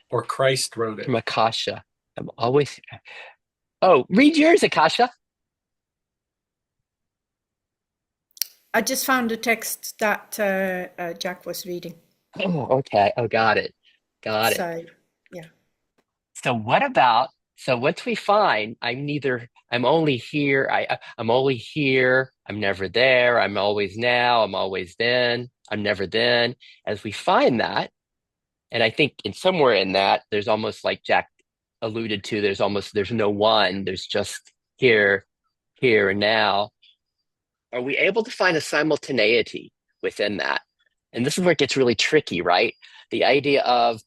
Speaker 2: or Christ wrote
Speaker 1: from
Speaker 2: it.
Speaker 1: Akasha. I'm always. Oh, read yours, Akasha.
Speaker 4: I just found a text that Jack was reading.
Speaker 1: Oh, okay. Oh, got it. Got it.
Speaker 4: So, yeah.
Speaker 1: So what about, so once we find I'm only here, I'm only here, I'm never there, I'm always now, I'm always then, I'm never then. As we find that, and I think in somewhere in that, there's almost like Jack alluded to, there's no one, there's just here, here and now. Are we able to find a simultaneity within that? And this is where it gets really tricky, right? The idea of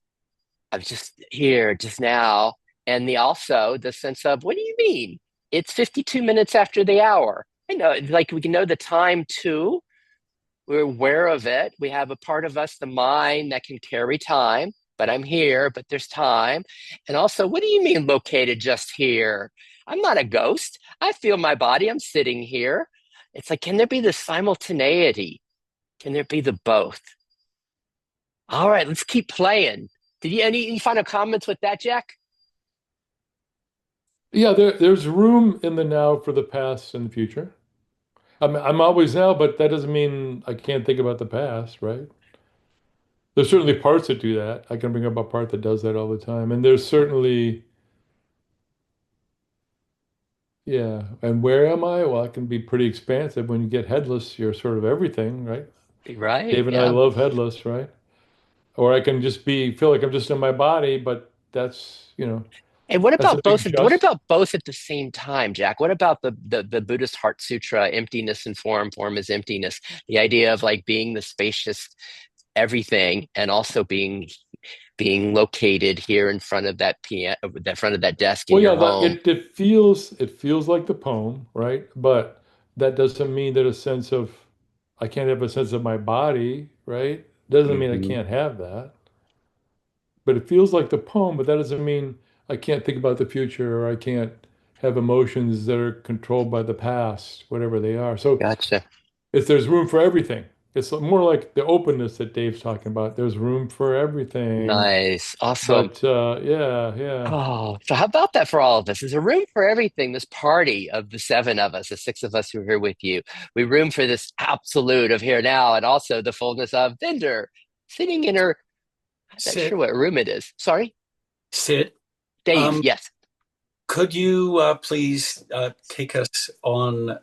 Speaker 1: I'm just here, just now. And also the sense of, what do you mean? It's 52 minutes after the hour. I know, like we can know the time too. We're aware of it. We have a part of us, the mind, that can carry time, but I'm here, but there's time. And also, what do you mean located just here? I'm not a ghost. I feel my body. I'm sitting here. It's like, can there be the simultaneity? Can there be the both? All right, let's keep playing. Did you any final comments with that, Jack?
Speaker 5: Yeah, there's room in the now for the past and the future. I'm always now, but that doesn't mean I can't think about the past, right? There's certainly parts that do that. I can bring up a part that does that all the time. And there's certainly, yeah. And where am I? Well, it can be pretty expansive. When you get headless, you're sort of everything, right?
Speaker 1: Right.
Speaker 5: Dave and I
Speaker 1: Yeah.
Speaker 5: love headless, right? Or I can just feel like I'm just in my body, but
Speaker 1: And what
Speaker 5: that's a
Speaker 1: about
Speaker 5: big
Speaker 1: what
Speaker 5: just.
Speaker 1: about both at the same time, Jack? What about the Buddhist Heart Sutra, emptiness and form, form is emptiness? The idea of like being the spacious everything and also being located here in front of that piano, the front of that desk in
Speaker 5: Well,
Speaker 1: your
Speaker 5: yeah,
Speaker 1: home.
Speaker 5: it feels like the poem, right? But that doesn't mean that a sense of I can't have a sense of my body, right? Doesn't mean I
Speaker 1: Hmm.
Speaker 5: can't have that. But it feels like the poem, but that doesn't mean I can't think about the future or I can't have emotions that are controlled by the past, whatever they are. So
Speaker 1: Gotcha.
Speaker 5: if there's room for everything, it's more like the openness that Dave's talking about. There's room for everything.
Speaker 1: Nice. Awesome.
Speaker 5: But yeah, yeah.
Speaker 1: Oh, so how about that for all of us? There's a room for everything. This party of the seven of us, the six of us who are here with you. We room for this absolute of here now, and also the fullness of Vinder sitting in her. I'm not sure
Speaker 2: Sid,
Speaker 1: what room it is. Sorry,
Speaker 2: Sid,
Speaker 1: Dave.
Speaker 2: um,
Speaker 1: Yes.
Speaker 2: could you please take us on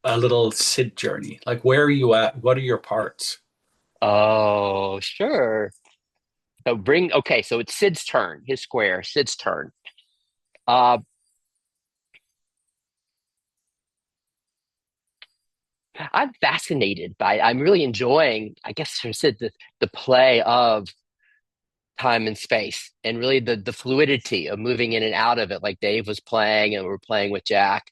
Speaker 2: a little Sid journey? Like, where are you at? What are your parts?
Speaker 1: Oh, sure. So okay, so it's Sid's turn, his square, Sid's turn. Uh, I'm fascinated I'm really enjoying, I guess, for Sid, the play of time and space and really the fluidity of moving in and out of it, like Dave was playing and we're playing with Jack.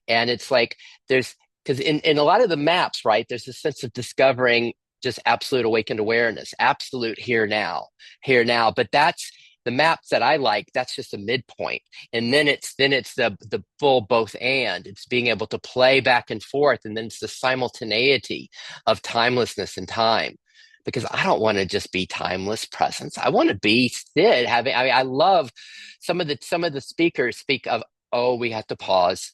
Speaker 1: And it's like there's because in a lot of the maps, right, there's a sense of discovering just absolute awakened awareness, absolute here now. But that's the maps that I like, that's just a midpoint. And then it's the full both and it's being able to play back and forth, and then it's the simultaneity of timelessness and time, because I don't want to just be timeless presence. I want to be Sid having. I mean, I love some of the speakers speak of, oh, we have to pause.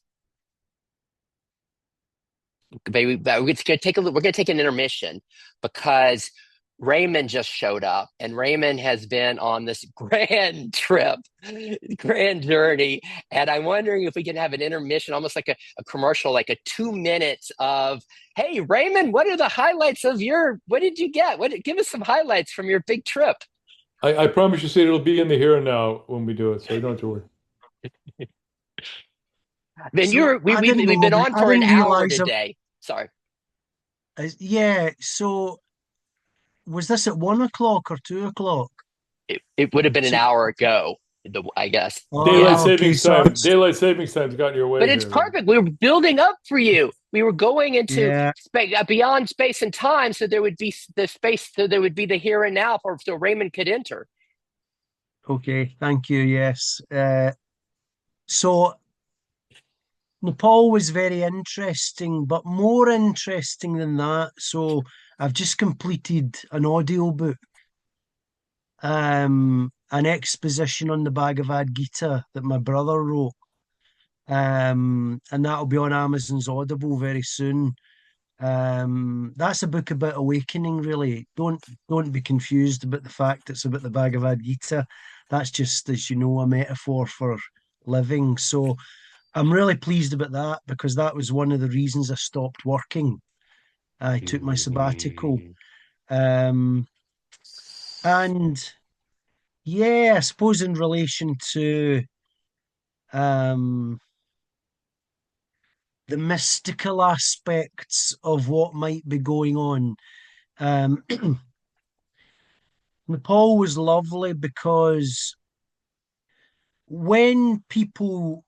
Speaker 1: Maybe we're going to take a look. We're going to take an intermission because Raymond just showed up, and Raymond has been on this grand trip, grand journey. And I'm wondering if we can have an intermission, almost like a commercial, like a 2 minutes of, hey, Raymond, what are the highlights of what did you get? Give us some highlights from your big trip.
Speaker 5: I promise you, Sid, it'll be in the here and now when we do it, so you don't have to worry.
Speaker 1: Then
Speaker 8: So I didn't
Speaker 1: we've
Speaker 8: know
Speaker 1: been
Speaker 8: about,
Speaker 1: on
Speaker 8: I
Speaker 1: for an
Speaker 8: didn't
Speaker 1: hour
Speaker 8: realize
Speaker 1: today. Sorry.
Speaker 8: yeah, so was this at 1 o'clock or 2 o'clock?
Speaker 1: It would have been an
Speaker 8: So,
Speaker 1: hour ago, I guess.
Speaker 5: Daylight
Speaker 1: Yeah.
Speaker 8: okay,
Speaker 5: savings
Speaker 8: so
Speaker 5: time. Daylight savings time's got in your way
Speaker 1: But it's
Speaker 5: here.
Speaker 1: perfect. We were building up for you. We were going into
Speaker 8: yeah,
Speaker 1: beyond space and time, so there would be the space, so there would be the here and now, so Raymond could enter.
Speaker 8: okay, thank you, yes. So Nepal was very interesting, but more interesting than that. So I've just completed an audiobook, an exposition on the Bhagavad Gita that my brother wrote. And that'll be on Amazon's Audible very soon. That's a book about awakening, really. Don't be confused about the fact it's about the Bhagavad Gita. That's just, as you know, a metaphor for living. So I'm really pleased about that because that was one of the reasons I stopped working. I took my sabbatical.
Speaker 1: Mhm.
Speaker 8: Um, and yeah, I suppose in relation to um, the mystical aspects of what might be going on. Um, Nepal was lovely because when people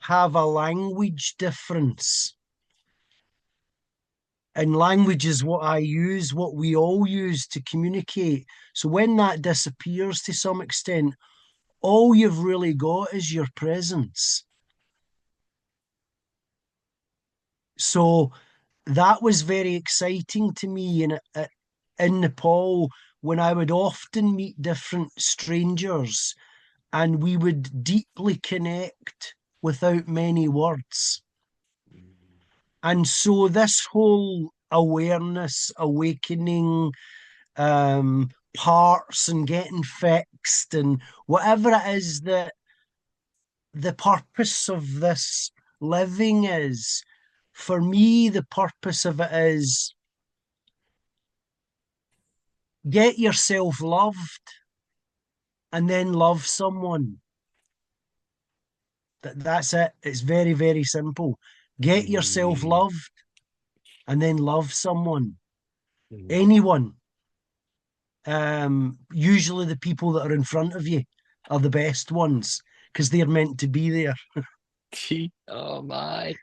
Speaker 8: have a language difference, and language is what I use, what we all use to communicate. So when that disappears to some extent, all you've really got is your presence. So that was very exciting to me in Nepal when I would often meet different strangers and we would deeply connect without many words. And so this whole awareness, awakening, parts and getting fixed and whatever it is that the purpose of this living is, for me, the purpose of it is get yourself loved and then love someone. That's it. It's very, very simple. Get yourself
Speaker 1: Mhm.
Speaker 8: loved and then love someone,
Speaker 1: Mhm.
Speaker 8: anyone. Usually the people that are in front of you are the best ones because they're meant to be there.
Speaker 1: Oh my.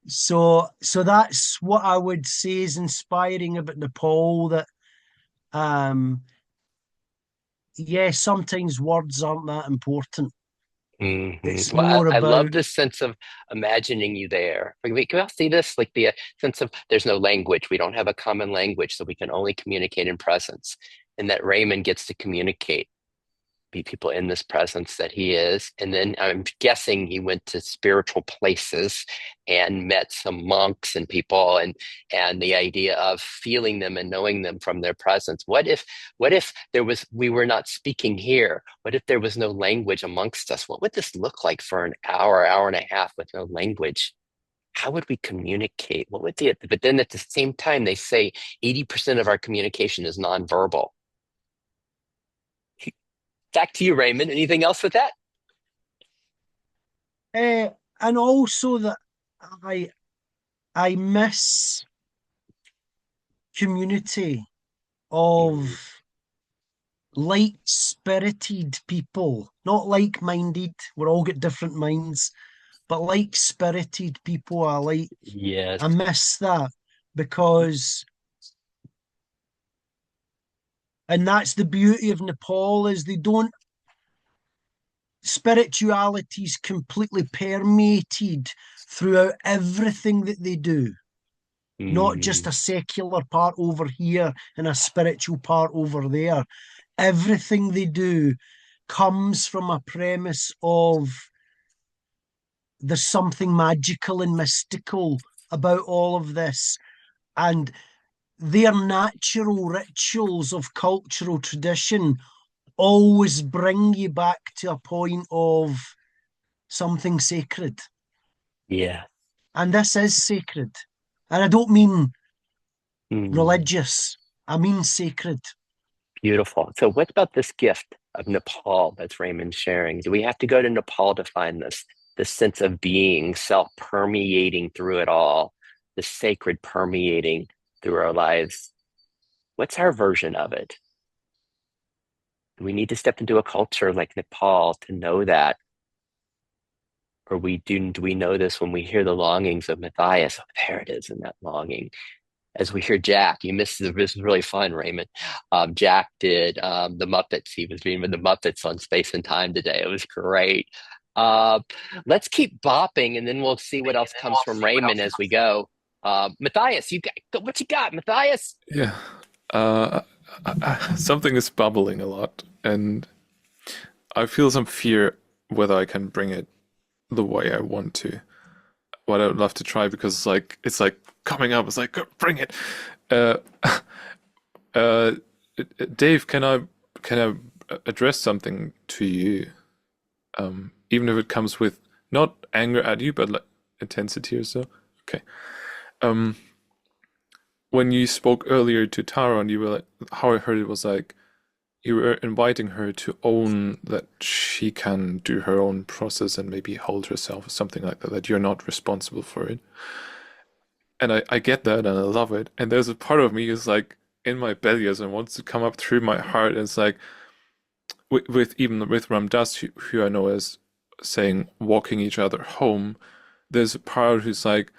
Speaker 8: So that's what I would say is inspiring about Nepal. That um, yeah, sometimes words aren't that important. It's
Speaker 1: Well,
Speaker 8: more
Speaker 1: I love
Speaker 8: about
Speaker 1: this sense of imagining you there. Can we all see this? Like the sense of there's no language. We don't have a common language, so we can only communicate in presence. And that Raymond gets to communicate, be people in this presence that he is. And then I'm guessing he went to spiritual places and met some monks and people and the idea of feeling them and knowing them from their presence. What if we were not speaking here? What if there was no language amongst us? What would this look like for an hour and a half with no language? How would we communicate? But then at the same time, they say 80% of our communication is nonverbal. Back to you, Raymond. Anything else with that?
Speaker 8: and also that I I miss community
Speaker 1: Mm.
Speaker 8: of like-spirited people, not like-minded. We're all got different minds, but like-spirited people.
Speaker 1: Yes.
Speaker 8: I miss that because, and that's the beauty of Nepal is they don't spirituality is completely permeated throughout everything that they do. Not just
Speaker 1: Mm.
Speaker 8: a secular part over here and a spiritual part over there. Everything they do comes from a premise of there's something magical and mystical about all of this. And their natural rituals of cultural tradition always bring you back to a point of something sacred.
Speaker 1: Yeah.
Speaker 8: And this is sacred. And I don't mean
Speaker 1: Mm,
Speaker 8: religious, I mean sacred.
Speaker 1: beautiful. So what about this gift of Nepal that's Raymond sharing? Do we have to go to Nepal to find this sense of being, self permeating through it all, the sacred permeating through our lives? What's our version of it? Do we need to step into a culture like Nepal to know that? Or do we know this when we hear the longings of Matthias? Oh, there it is in that longing. As we hear Jack, this is really fun, Raymond. Jack did the Muppets. He was reading with the Muppets on Space and Time today. It was great. Uh, let's keep bopping, and then we'll see what else comes from Raymond as we go. Matthias, what you got, Matthias?
Speaker 7: Yeah. Something is bubbling a lot, and I feel some fear whether I can bring it the way I want to. What I would love to try because it's like coming up. It's like "Go, bring it. Uh, uh, Dave, can I address something to you? Even if it comes with not anger at you, but like intensity or so. Okay. Um, when you spoke earlier to Tara, and you were like, how I heard it was like you were inviting her to own that she can do her own process and maybe hold herself or something like that, that you're not responsible for it. And I get that and I love it. And there's a part of me is like in my belly as it wants to come up through my heart. And it's like even with Ramdas, who I know as saying walking each other home, there's a part who's like,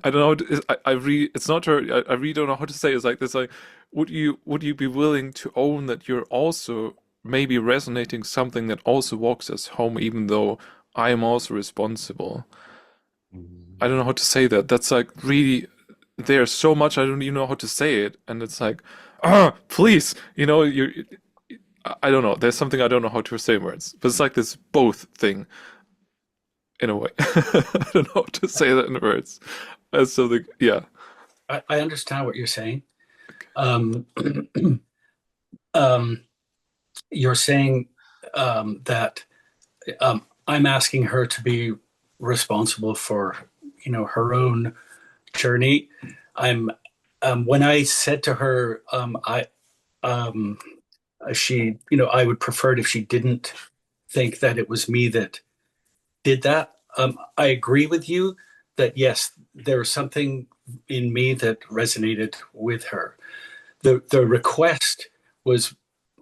Speaker 7: I don't know. I really, it's not her. I really don't know how to say. It's like this. Like, would you be willing to own that you're also maybe resonating something that also walks us home, even though I am also responsible. I don't know how to say that. That's like really, there's so much I don't even know how to say it, and it's like, please, I don't know. There's something I don't know how to say in words, but it's like this both thing in a way. I don't know how to say that in words. That's something, yeah.
Speaker 2: I understand what you're saying. Um, um, you're saying that I'm asking her to be responsible for, her own journey. I'm when I said to her, um, I would prefer it if she didn't think that it was me that did that. I agree with you that yes, there was something in me that resonated with her. The request was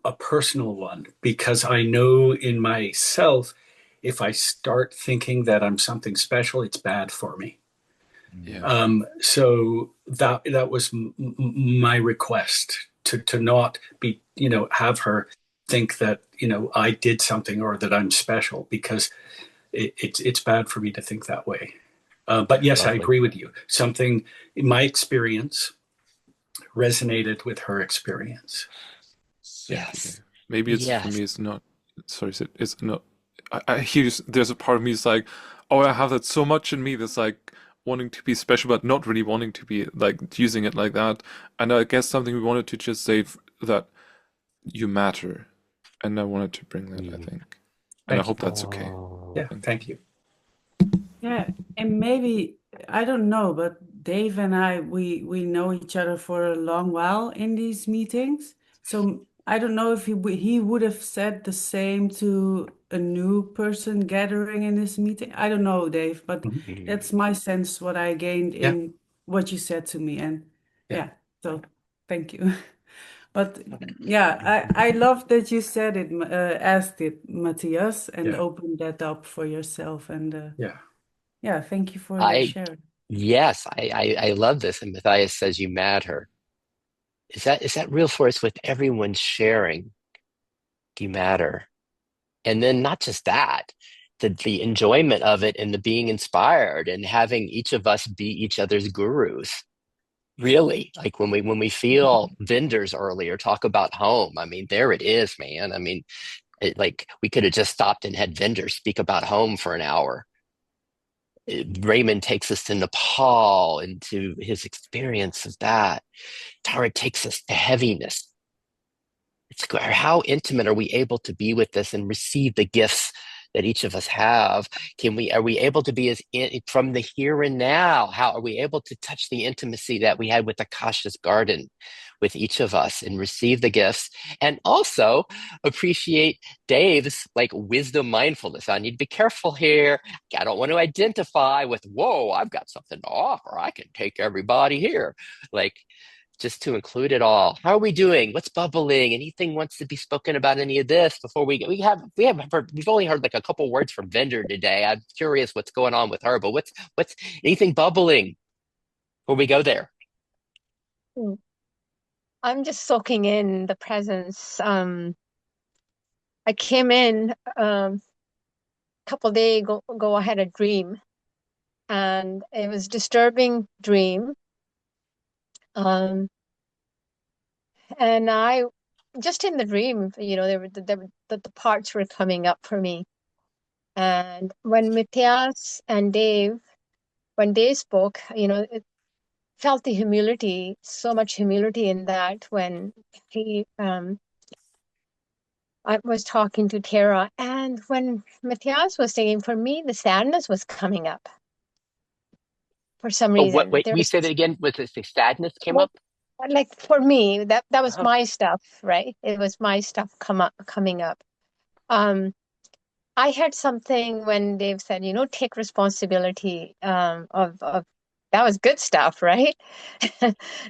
Speaker 2: a personal one because I know in myself, if I start thinking that I'm something special, it's bad for me.
Speaker 7: Yeah.
Speaker 2: So that was my request to not be, have her think that I did something or that I'm special because it's bad for me to think that way. But yes, I
Speaker 1: Lovely.
Speaker 2: agree with you. Something in my experience resonated with her experience.
Speaker 7: Thank you,
Speaker 1: Yes.
Speaker 7: Dave. Maybe it's for
Speaker 1: Yes.
Speaker 7: me. It's not. Sorry, it's not. I hear. There's a part of me is like, oh, I have that so much in me that's like wanting to be special, but not really wanting to be like using it like that. And I guess something we wanted to just say that you matter, and I wanted to bring that. I
Speaker 1: Mm.
Speaker 7: think, and I
Speaker 2: Thank you.
Speaker 7: hope that's okay.
Speaker 1: Oh.
Speaker 2: Yeah, thank you.
Speaker 3: Yeah, and maybe I don't know, but Dave and I we know each other for a long while in these meetings. So I don't know if he would have said the same to a new person gathering in this meeting. I don't know, Dave, but
Speaker 2: Mhm.
Speaker 1: Mm.
Speaker 3: that's my sense what I gained
Speaker 2: Yeah,
Speaker 3: in what you said to me. And
Speaker 2: yeah,
Speaker 3: yeah, so thank you. But yeah, I love that you said it, asked it, Matthias, and
Speaker 2: yeah,
Speaker 3: opened that up for yourself. And
Speaker 2: yeah,
Speaker 3: yeah, thank you for that
Speaker 1: I
Speaker 3: share.
Speaker 1: yes, I love this. And Matthias says you matter. Is that real for us with everyone sharing you matter? And then not just that, the enjoyment of it and the being inspired and having each of us be each other's gurus. Really, like when we feel vendors earlier talk about home. I mean, there it is, man. I mean, like we could have just stopped and had vendors speak about home for an hour. Raymond takes us to Nepal, into his experience of that. Tara takes us to heaviness. How intimate are we able to be with this and receive the gifts that each of us have? Are we able to be from the here and now? How are we able to touch the intimacy that we had with Akasha's garden with each of us and receive the gifts, and also appreciate Dave's like wisdom mindfulness? I need to be careful here. I don't want to identify with, whoa, I've got something to offer. I can take everybody here. Like, just to include it all. How are we doing? What's bubbling? Anything wants to be spoken about any of this before we've only heard like a couple words from Vendor today. I'm curious what's going on with her, but what's anything bubbling before we go there?
Speaker 6: I'm just soaking in the presence. I came in a couple days ago. I had a dream, and it was a disturbing dream. And I just in the dream, the parts were coming up for me. And when Matthias and Dave, when they spoke, it felt the humility, so much humility in that when I was talking to Tara, and when Matthias was singing, for me, the sadness was coming up for some
Speaker 1: Oh, what?
Speaker 6: reason.
Speaker 1: Wait, will you say that again? Was it the sadness came
Speaker 6: Well,
Speaker 1: up?
Speaker 6: like for me, that was
Speaker 1: Uh-huh.
Speaker 6: my stuff, right? It was my stuff coming up. Um, I had something when Dave said, take responsibility of that was good stuff, right?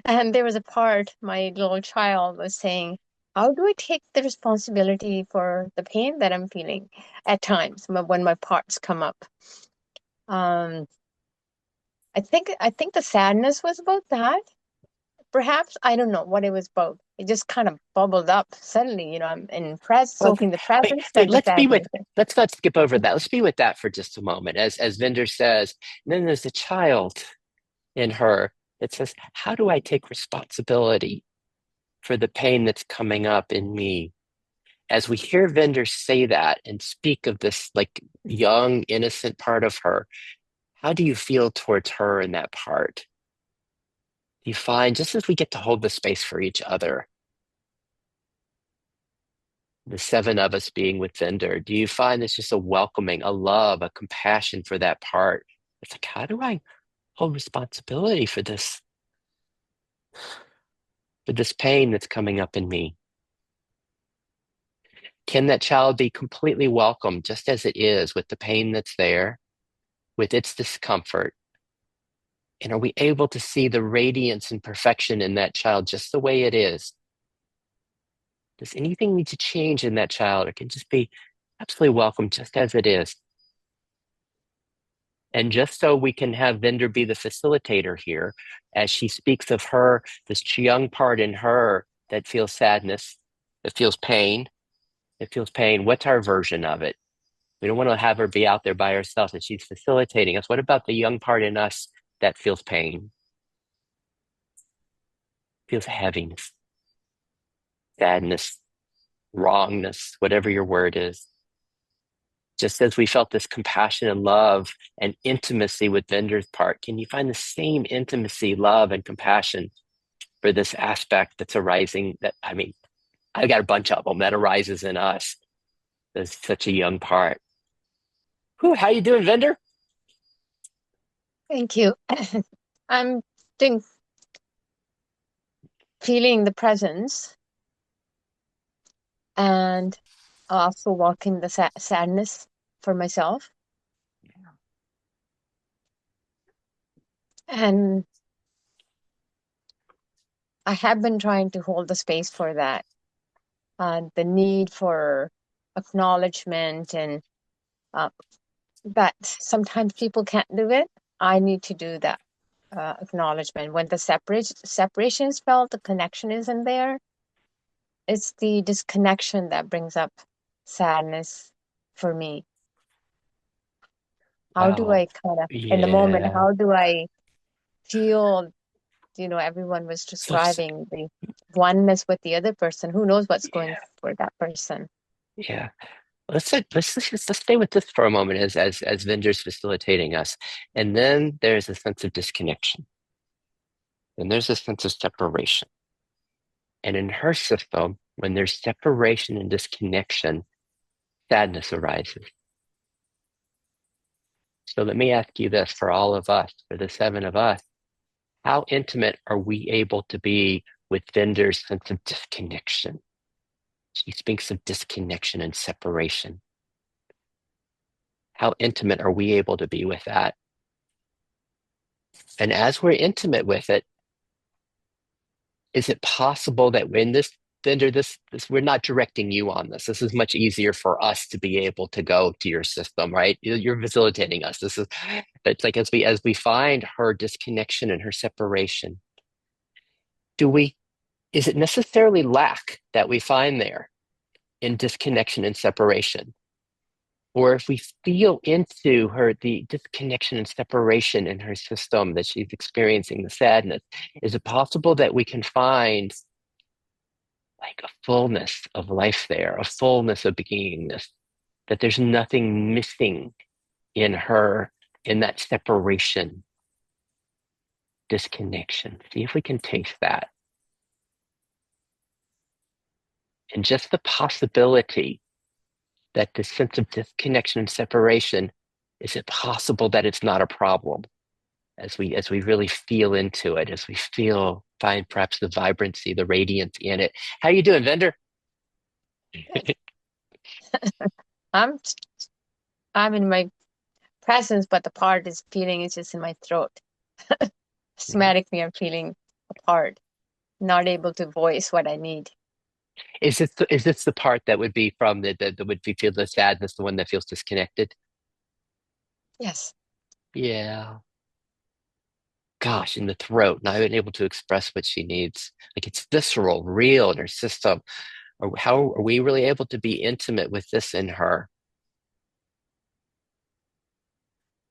Speaker 6: And there was a part my little child was saying, how do I take the responsibility for the pain that I'm feeling at times when my parts come up? Um, I think the sadness was about that. Perhaps I don't know what it was about. It just kind of bubbled up suddenly. I'm
Speaker 1: Well,
Speaker 6: soaking the
Speaker 1: wait,
Speaker 6: presence,
Speaker 1: wait,
Speaker 6: then the sadness.
Speaker 1: let's not skip over that. Let's be with that for just a moment. As Vinder says, and then there's a child in her that says, how do I take responsibility for the pain that's coming up in me? As we hear Vinder say that and speak of this like young, innocent part of her, how do you feel towards her in that part? Do you find, just as we get to hold the space for each other, the seven of us being with Vinder, do you find it's just a welcoming, a love, a compassion for that part? It's like, how do I hold responsibility for this pain that's coming up in me? Can that child be completely welcome just as it is, with the pain that's there, with its discomfort? And are we able to see the radiance and perfection in that child just the way it is? Does anything need to change in that child, or can just be absolutely welcome just as it is? And just so we can have Vinder be the facilitator here, as she speaks of her, this young part in her that feels sadness, that feels pain, what's our version of it? We don't want to have her be out there by herself, and she's facilitating us. What about the young part in us that feels pain, feels heaviness, sadness, wrongness, whatever your word is? Just as we felt this compassion and love and intimacy with Vinder's part, can you find the same intimacy, love, and compassion for this aspect that's arising? I've got a bunch of them that arises in us as such a young part. Whew, how you doing, Vinder?
Speaker 6: Thank you. I'm doing feeling the presence and also walking the sadness for myself. And I have been trying to hold the space for that, the need for acknowledgement, and that sometimes people can't do it. I need to do that acknowledgement. When the separation is felt, the connection isn't there. It's the disconnection that brings up sadness for me. How do
Speaker 1: Wow.
Speaker 6: I kind of, in the moment,
Speaker 1: Yeah.
Speaker 6: how do I feel, everyone was
Speaker 1: So,
Speaker 6: describing the oneness with the other person. Who knows what's going
Speaker 1: yeah,
Speaker 6: for that person?
Speaker 1: yeah. Let's stay with this for a moment as vendors facilitating us. And then there's a sense of disconnection. And there's a sense of separation. And in her system, when there's separation and disconnection, sadness arises. So let me ask you this for all of us, for the 7 of us, how intimate are we able to be with vendors' sense of disconnection? She speaks of disconnection and separation. How intimate are we able to be with that? And as we're intimate with it, is it possible that when this vendor, this we're not directing you on this. This is much easier for us to be able to go to your system, right? You're facilitating us. It's like as we find her disconnection and her separation, is it necessarily lack that we find there in disconnection and separation? Or if we feel into the disconnection and separation in her system that she's experiencing, the sadness, is it possible that we can find like a fullness of life there, a fullness of beingness, that there's nothing missing in her, in that separation, disconnection? See if we can taste that. And just the possibility that the sense of disconnection and separation, is it possible that it's not a problem? As we really feel into it, as we find perhaps the vibrancy, the radiance in it. How you doing, vendor?
Speaker 6: I'm in my presence, but the part is feeling is just in my throat. Somatically, I'm feeling apart, not able to voice what I need.
Speaker 1: Is this the part that would be from that would be feel the sadness, the one that feels disconnected?
Speaker 6: Yes.
Speaker 1: Yeah. Gosh, in the throat, not being able to express what she needs. Like it's visceral, real in her system. Or how are we really able to be intimate with this in her?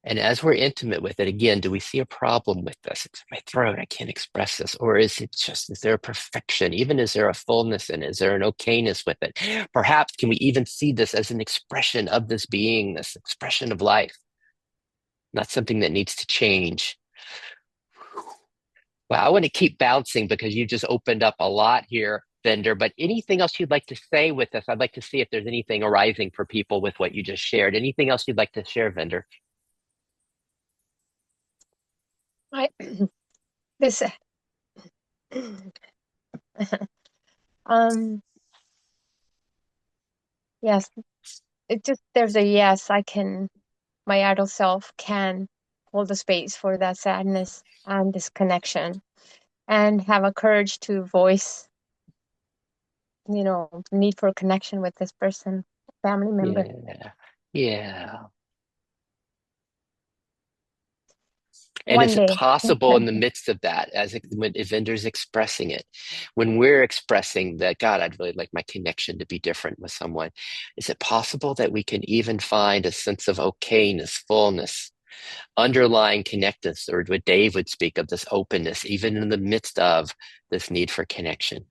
Speaker 1: And as we're intimate with it, again, do we see a problem with this? It's in my throat, I can't express this. Or is there a perfection? Even is there a fullness in it? Is there an okayness with it? Perhaps can we even see this as an expression of this being, this expression of life, not something that needs to change? Well, I want to keep bouncing because you just opened up a lot here, Vendor. But anything else you'd like to say with this? I'd like to see if there's anything arising for people with what you just shared. Anything else you'd like to share, Vendor?
Speaker 6: I this yes, it just there's a yes, my adult self can hold the space for that sadness and disconnection and have a courage to voice, the need for connection with this person, family member.
Speaker 1: Yeah. Yeah. And
Speaker 6: One
Speaker 1: is it
Speaker 6: day.
Speaker 1: possible in the midst of that, when a vendor's expressing it, when we're expressing that, God, I'd really like my connection to be different with someone, is it possible that we can even find a sense of okayness, fullness, underlying connectedness, or what Dave would speak of, this openness, even in the midst of this need for connection?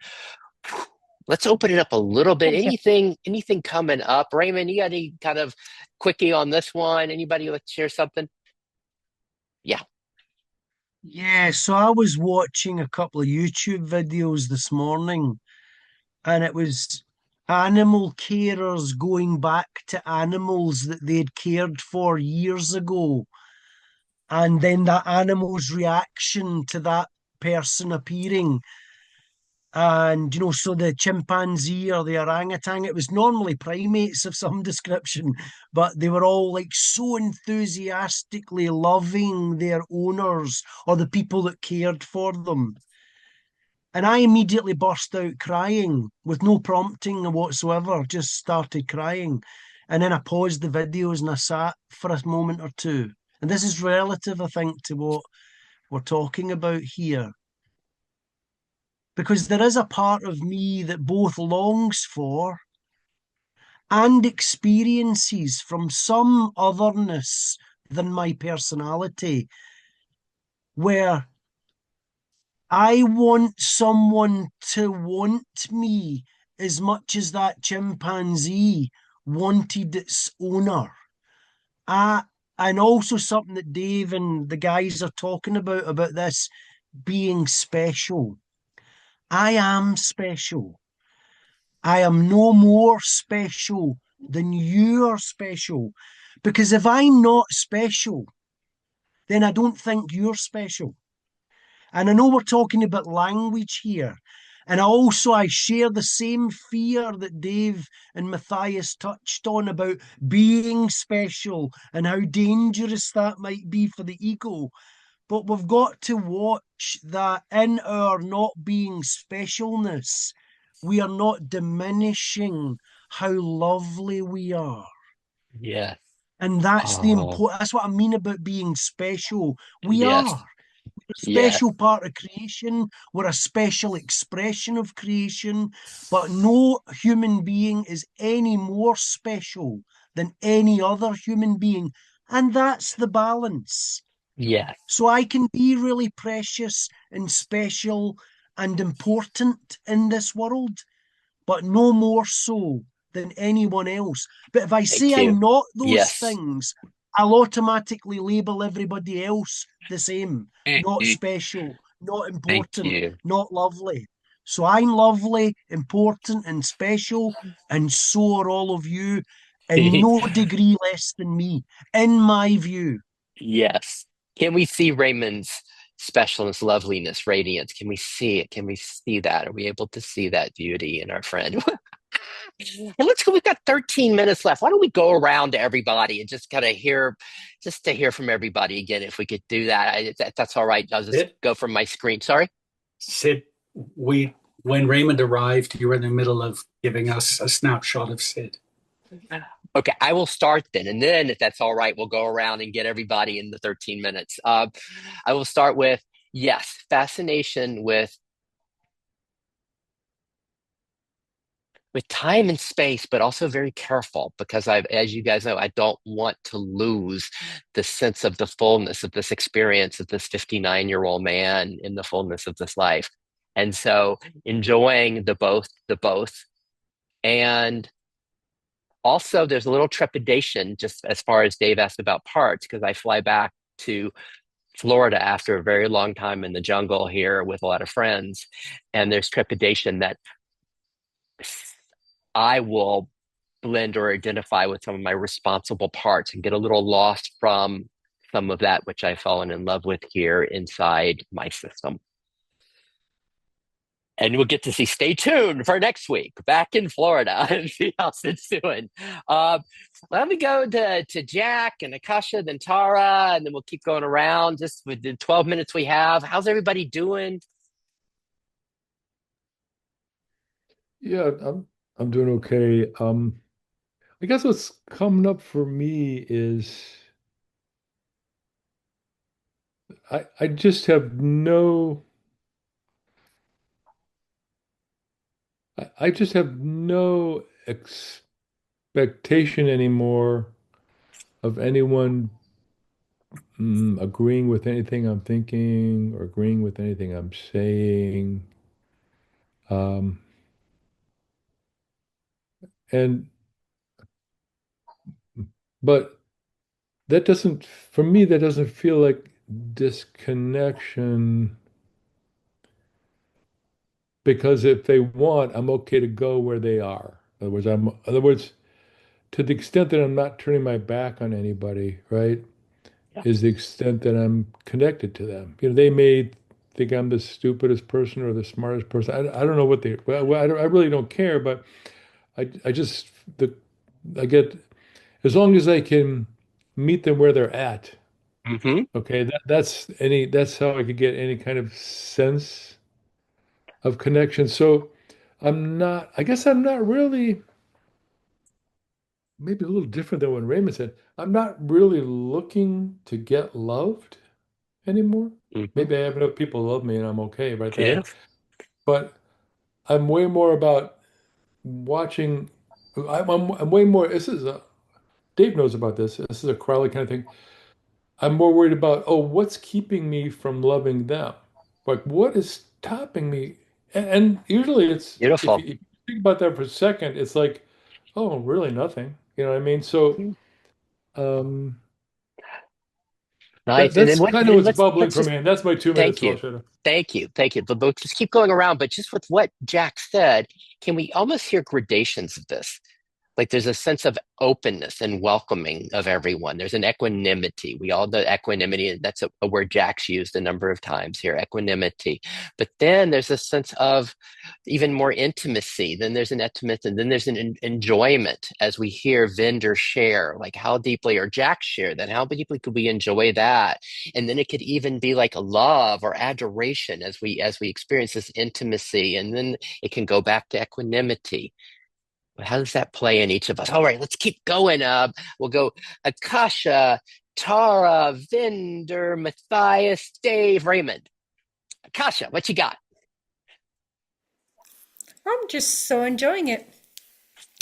Speaker 1: Let's open it up a little bit.
Speaker 6: Thank you.
Speaker 1: Anything coming up? Raymond, you got any kind of quickie on this one? Anybody like to share something? Yeah.
Speaker 8: Yeah, so I was watching a couple of YouTube videos this morning, and it was animal carers going back to animals that they'd cared for years ago, and then that animal's reaction to that person appearing. And, so the chimpanzee or the orangutan, it was normally primates of some description, but they were all like so enthusiastically loving their owners or the people that cared for them. And I immediately burst out crying with no prompting whatsoever, just started crying. And then I paused the videos and I sat for a moment or two. And this is relative, I think, to what we're talking about here. Because there is a part of me that both longs for and experiences from some otherness than my personality, where I want someone to want me as much as that chimpanzee wanted its owner. I, and also something that Dave and the guys are talking about this being special. I am special. I am no more special than you are special. Because if I'm not special, then I don't think you're special. And I know we're talking about language here. And I share the same fear that Dave and Matthias touched on about being special and how dangerous that might be for the ego. But we've got to watch that in our not being specialness, we are not diminishing how lovely we are.
Speaker 1: Yes.
Speaker 8: And that's the
Speaker 1: Oh,
Speaker 8: important, that's what I mean about being special. We
Speaker 1: yes.
Speaker 8: are a
Speaker 1: Yes.
Speaker 8: special part of creation. We're a special expression of creation, but no human being is any more special than any other human being. And that's the balance.
Speaker 1: Yes.
Speaker 8: So I can be really precious and special and important in this world, but no more so than anyone else. But if I say
Speaker 1: Thank you.
Speaker 8: I'm not those
Speaker 1: Yes.
Speaker 8: things, I'll automatically label everybody else the same, not special, not
Speaker 1: Thank
Speaker 8: important,
Speaker 1: you.
Speaker 8: not lovely. So I'm lovely, important, and special, and so are all of you, in no degree less than me, in my view.
Speaker 1: Yes. Can we see Raymond's specialness, loveliness, radiance? Can we see it? Can we see that? Are we able to see that beauty in our friend? And let's go. We've got 13 minutes left. Why don't we go around to everybody and just kind of hear, just to hear from everybody again, if we could do that. That's all right. I'll just
Speaker 2: Sid,
Speaker 1: go from my screen. Sorry.
Speaker 2: Sid, when Raymond arrived, you were in the middle of giving us a snapshot of Sid.
Speaker 1: Okay, I will start then. And then, if that's all right, we'll go around and get everybody in the 13 minutes. I will start with yes, fascination with time and space, but also very careful because as you guys know, I don't want to lose the sense of the fullness of this experience of this 59-year-old man in the fullness of this life. And so enjoying the both. And also there's a little trepidation just as far as Dave asked about parts, because I fly back to Florida after a very long time in the jungle here with a lot of friends. And there's trepidation that I will blend or identify with some of my responsible parts and get a little lost from some of that which I've fallen in love with here inside my system. And we'll get to see, stay tuned for next week back in Florida and see how it's doing. Uh, Let me go to Jack and Akasha, then Tara, and then we'll keep going around just with the 12 minutes we have. How's everybody doing?
Speaker 5: Yeah, I'm doing okay. I guess what's coming up for me is I just have I just have no expectation anymore of anyone agreeing with anything I'm thinking or agreeing with anything I'm saying. Um, and but that doesn't, for me, that doesn't feel like disconnection because if they want, I'm okay to go where they are. In other words, to the extent that I'm not turning my back on anybody, right,
Speaker 1: Yeah.
Speaker 5: is the extent that I'm connected to them. They may think I'm the stupidest person or the smartest person. I don't know what they, well, I really don't care, but I just, I get, as long as I can meet them where they're at,
Speaker 1: Mm-hmm.
Speaker 5: okay, that's how I could get any kind of sense of connection. So I guess I'm not really, maybe a little different than what Raymond said. I'm not really looking to get loved anymore.
Speaker 1: Mm-hmm.
Speaker 5: Maybe I have enough people love me and I'm okay right
Speaker 1: Yeah.
Speaker 5: there. But I'm way more about watching. I'm way more. Dave knows about this. This is a Crowley kind of thing. I'm more worried about, oh, what's keeping me from loving them? Like, what is stopping me? And usually it's,
Speaker 1: Beautiful.
Speaker 5: if you think about that for a second, it's like, oh, really nothing. You know what I mean? So um,
Speaker 1: Nice. And then
Speaker 5: that's
Speaker 1: what?
Speaker 5: kind of
Speaker 1: And
Speaker 5: what's
Speaker 1: let's
Speaker 5: bubbling
Speaker 1: let's
Speaker 5: for
Speaker 1: just
Speaker 5: me, and that's my 2 minutes.
Speaker 1: thank
Speaker 5: So I'll
Speaker 1: you.
Speaker 5: shut up.
Speaker 1: Thank you. Thank you. But we'll just keep going around. But just with what Jack said, can we almost hear gradations of this? Like there's a sense of openness and welcoming of everyone. There's an equanimity. We all know equanimity, and that's a word Jack's used a number of times here, equanimity. But then there's a sense of even more intimacy. Then there's an intimacy, and then there's an enjoyment as we hear vendors share, like how deeply, or Jack share that, how deeply could we enjoy that? And then it could even be like a love or adoration as we experience this intimacy, and then it can go back to equanimity. How does that play in each of us? All right, let's keep going. We'll go Akasha, Tara, Vinder, Matthias, Dave, Raymond. Akasha, what you got?
Speaker 4: I'm just so enjoying it.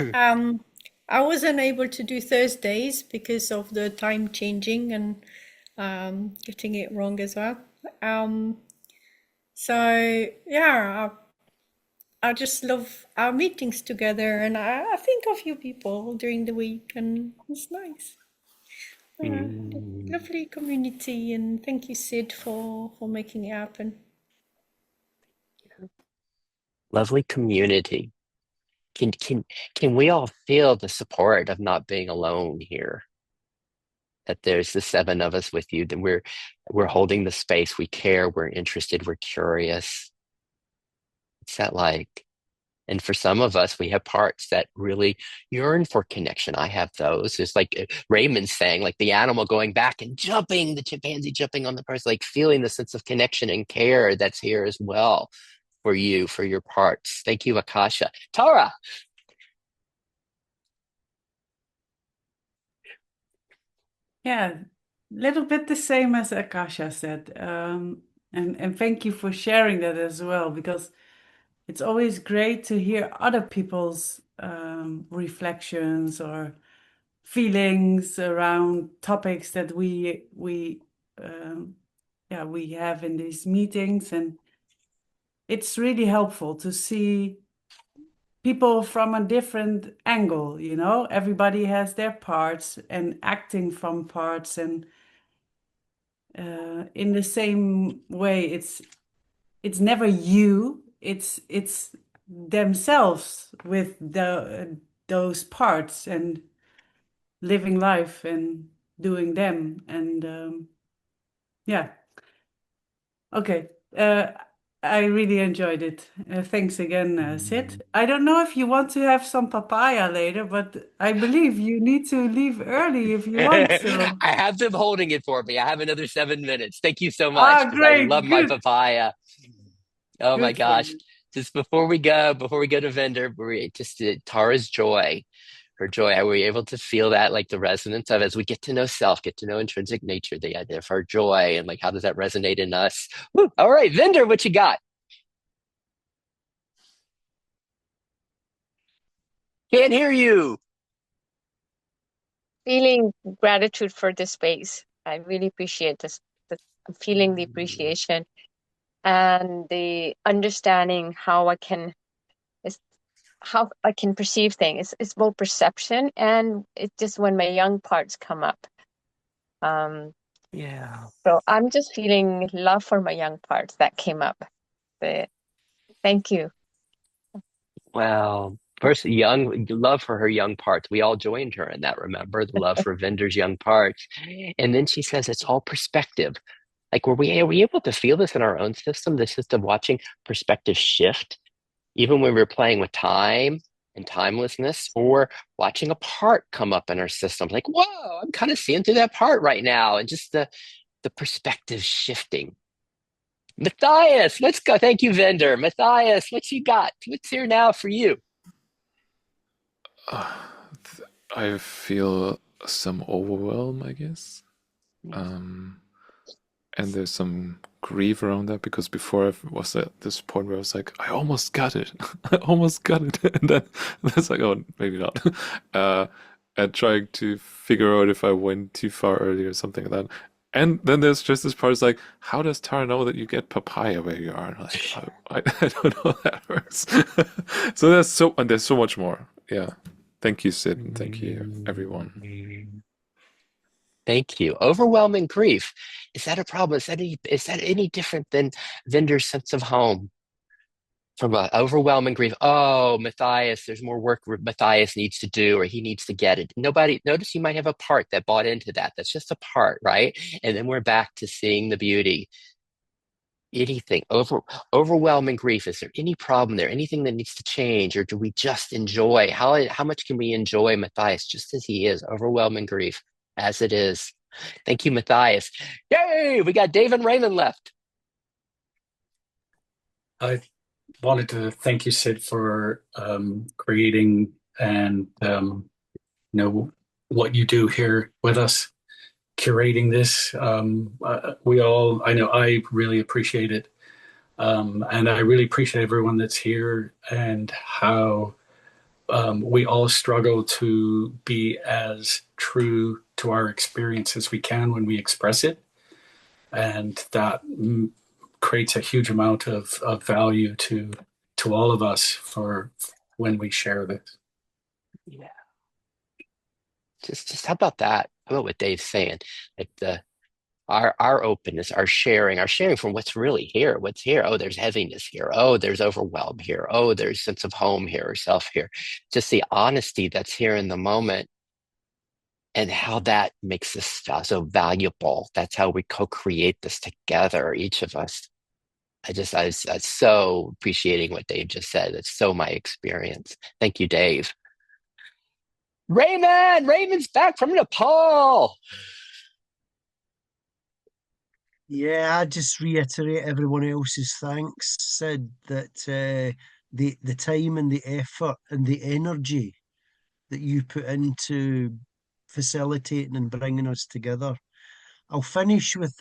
Speaker 4: I wasn't able to do Thursdays because of the time changing and getting it wrong as well. So yeah, I just love our meetings together, and I think of you people during the week, and it's nice. Lovely community, and thank you, Sid, for making it happen.
Speaker 1: Lovely community. Can we all feel the support of not being alone here? That there's the seven of us with you, that we're holding the space, we care, we're interested, we're curious. What's that like? And for some of us, we have parts that really yearn for connection. I have those. It's like Raymond's saying, like the animal going back and jumping, the chimpanzee jumping on the person, like feeling the sense of connection and care that's here as well for you, for your parts. Thank you, Akasha. Tara.
Speaker 3: Yeah, little bit the same as Akasha said. And thank you for sharing that as well, because it's always great to hear other people's reflections or feelings around topics that we have in these meetings, and it's really helpful to see people from a different angle. Everybody has their parts and acting from parts, and in the same way, it's never you, it's themselves with those parts and living life and doing them. And yeah, okay. I really enjoyed it. Thanks again, Sid. I don't know if you want to have some papaya later, but I believe you need to leave early if you want
Speaker 1: I
Speaker 3: to.
Speaker 1: have them holding it for me. I have another 7 minutes. Thank you so much
Speaker 3: Ah,
Speaker 1: because I love
Speaker 3: great.
Speaker 1: my
Speaker 3: Good.
Speaker 1: papaya. Oh my
Speaker 3: Good for
Speaker 1: gosh.
Speaker 3: you.
Speaker 1: Just before we go to vendor, we just Tara's joy, her joy. Are we able to feel that, like the resonance of as we get to know self, get to know intrinsic nature, the idea of her joy, and like how does that resonate in us? Woo. All right, vendor, what you got? Can't hear you.
Speaker 6: Feeling gratitude for this space. I really appreciate this. I'm feeling the appreciation and the understanding how I can perceive things. It's both perception and it's just when my young parts come up. Um,
Speaker 1: Yeah.
Speaker 6: so I'm just feeling love for my young parts that came up. Thank you.
Speaker 1: Well, first, young love for her young parts. We all joined her in that, remember? The love for Vendor's young parts. And then she says it's all perspective. Like, are we able to feel this in our own system, the system watching perspective shift, even when we're playing with time and timelessness, or watching a part come up in our system? Like, whoa, I'm kind of seeing through that part right now, and just the perspective shifting. Matthias, let's go. Thank you, Vendor. Matthias, what you got? What's here now for you?
Speaker 7: I feel some overwhelm, I guess. And there's some grief around that because before I was at this point where I was like, I almost got it. I almost got it. And then it's like, oh, maybe not. And trying to figure out if I went too far early or something like that. And then there's just this part, it's like, how does Tara know that you get papaya where you are? And like, I don't know how that works. So there's so much more. Yeah. Thank you, Sid, and thank you, everyone.
Speaker 1: Thank you. Overwhelming grief. Is that a problem? Is that any different than Vinder's sense of home? From overwhelming grief. Oh, Matthias, there's more work Matthias needs to do, or he needs to get it. Nobody, notice you might have a part that bought into that. That's just a part, right? And then we're back to seeing the beauty. Anything overwhelming grief. Is there any problem there? Anything that needs to change, or do we just enjoy? How much can we enjoy Matthias just as he is? Overwhelming grief as it is. Thank you, Matthias. Yay! We got Dave and Raymond left.
Speaker 2: I wanted to thank you, Sid, for creating and what you do here with us, curating this. I know I really appreciate it, and I really appreciate everyone that's here and how we all struggle to be as true to our experience as we can when we express it, and that creates a huge amount of value to all of us for when we share this.
Speaker 1: Yeah. Just how about that? How about what Dave's saying? Like our openness, our sharing from what's really here, what's here. Oh, there's heaviness here. Oh, there's overwhelm here. Oh, there's sense of home here or self here. Just the honesty that's here in the moment and how that makes us so valuable. That's how we co-create this together, each of us. I was so appreciating what Dave just said. It's so my experience. Thank you, Dave. Raymond's back from Nepal.
Speaker 8: Yeah, I just reiterate everyone else's thanks. Said that the time and the effort and the energy that you put into facilitating and bringing us together. I'll finish with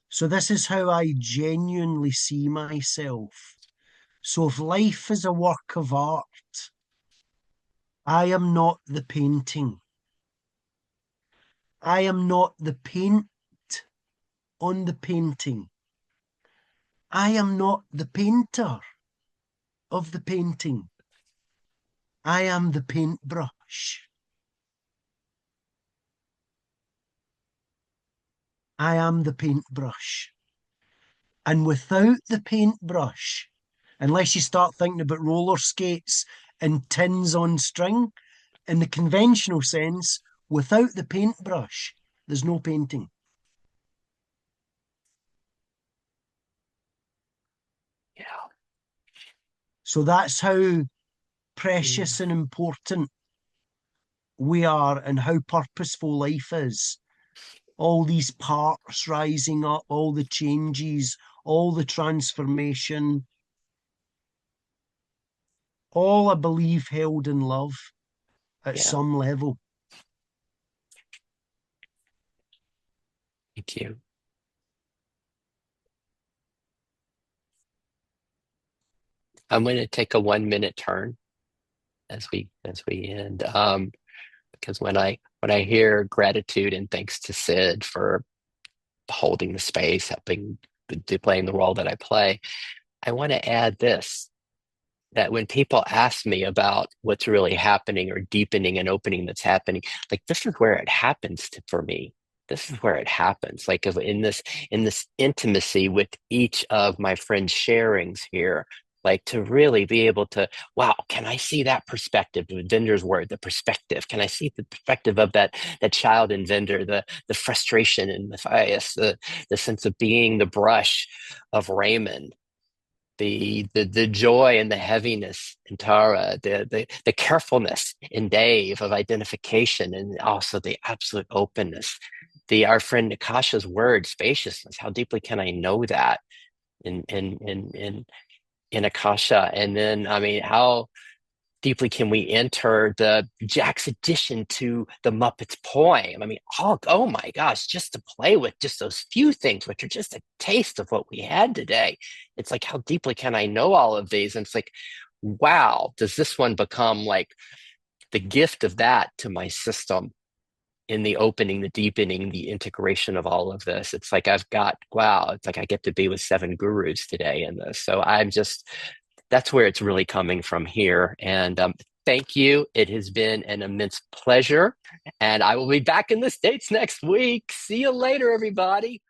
Speaker 8: so this is how I genuinely see myself. So if life is a work of art, I am not the painting. I am not the paint on the painting. I am not the painter of the painting. I am the paintbrush. I am the paintbrush. And without the paintbrush, unless you start thinking about roller skates and tins on string, in the conventional sense, without the paintbrush, there's no painting.
Speaker 1: Yeah.
Speaker 8: So that's how precious and important we are and how purposeful life is. All these parts rising up, all the changes, all the transformation, all I believe held in love at
Speaker 1: Yeah.
Speaker 8: some level.
Speaker 1: Thank you. I'm going to take a 1 minute turn as we end. Because when I hear gratitude and thanks to Sid for holding the space, helping playing the role that I play, I want to add this, that when people ask me about what's really happening or deepening and opening that's happening, like this is where it happens for me. This is where it happens. Like in this intimacy with each of my friends' sharings here, like to really be able to, wow, can I see that perspective? Vinder's word, the perspective. Can I see the perspective of that child in Vinder, the frustration in Matthias, the sense of being the brush of Raymond, the joy and the heaviness in Tara, the carefulness in Dave of identification, and also the absolute openness. Our friend Nakasha's word, spaciousness. How deeply can I know that in Akasha? And then, I mean, how deeply can we enter the Jack's addition to the Muppets poem? I mean, oh my gosh, just to play with just those few things, which are just a taste of what we had today. It's like, how deeply can I know all of these? And it's like, wow, does this one become like the gift of that to my system in the opening, the deepening, the integration of all of this? It's like wow, it's like I get to be with 7 gurus today in this. So I'm just that's where it's really coming from here. And thank you. It has been an immense pleasure. And I will be back in the States next week. See you later, everybody.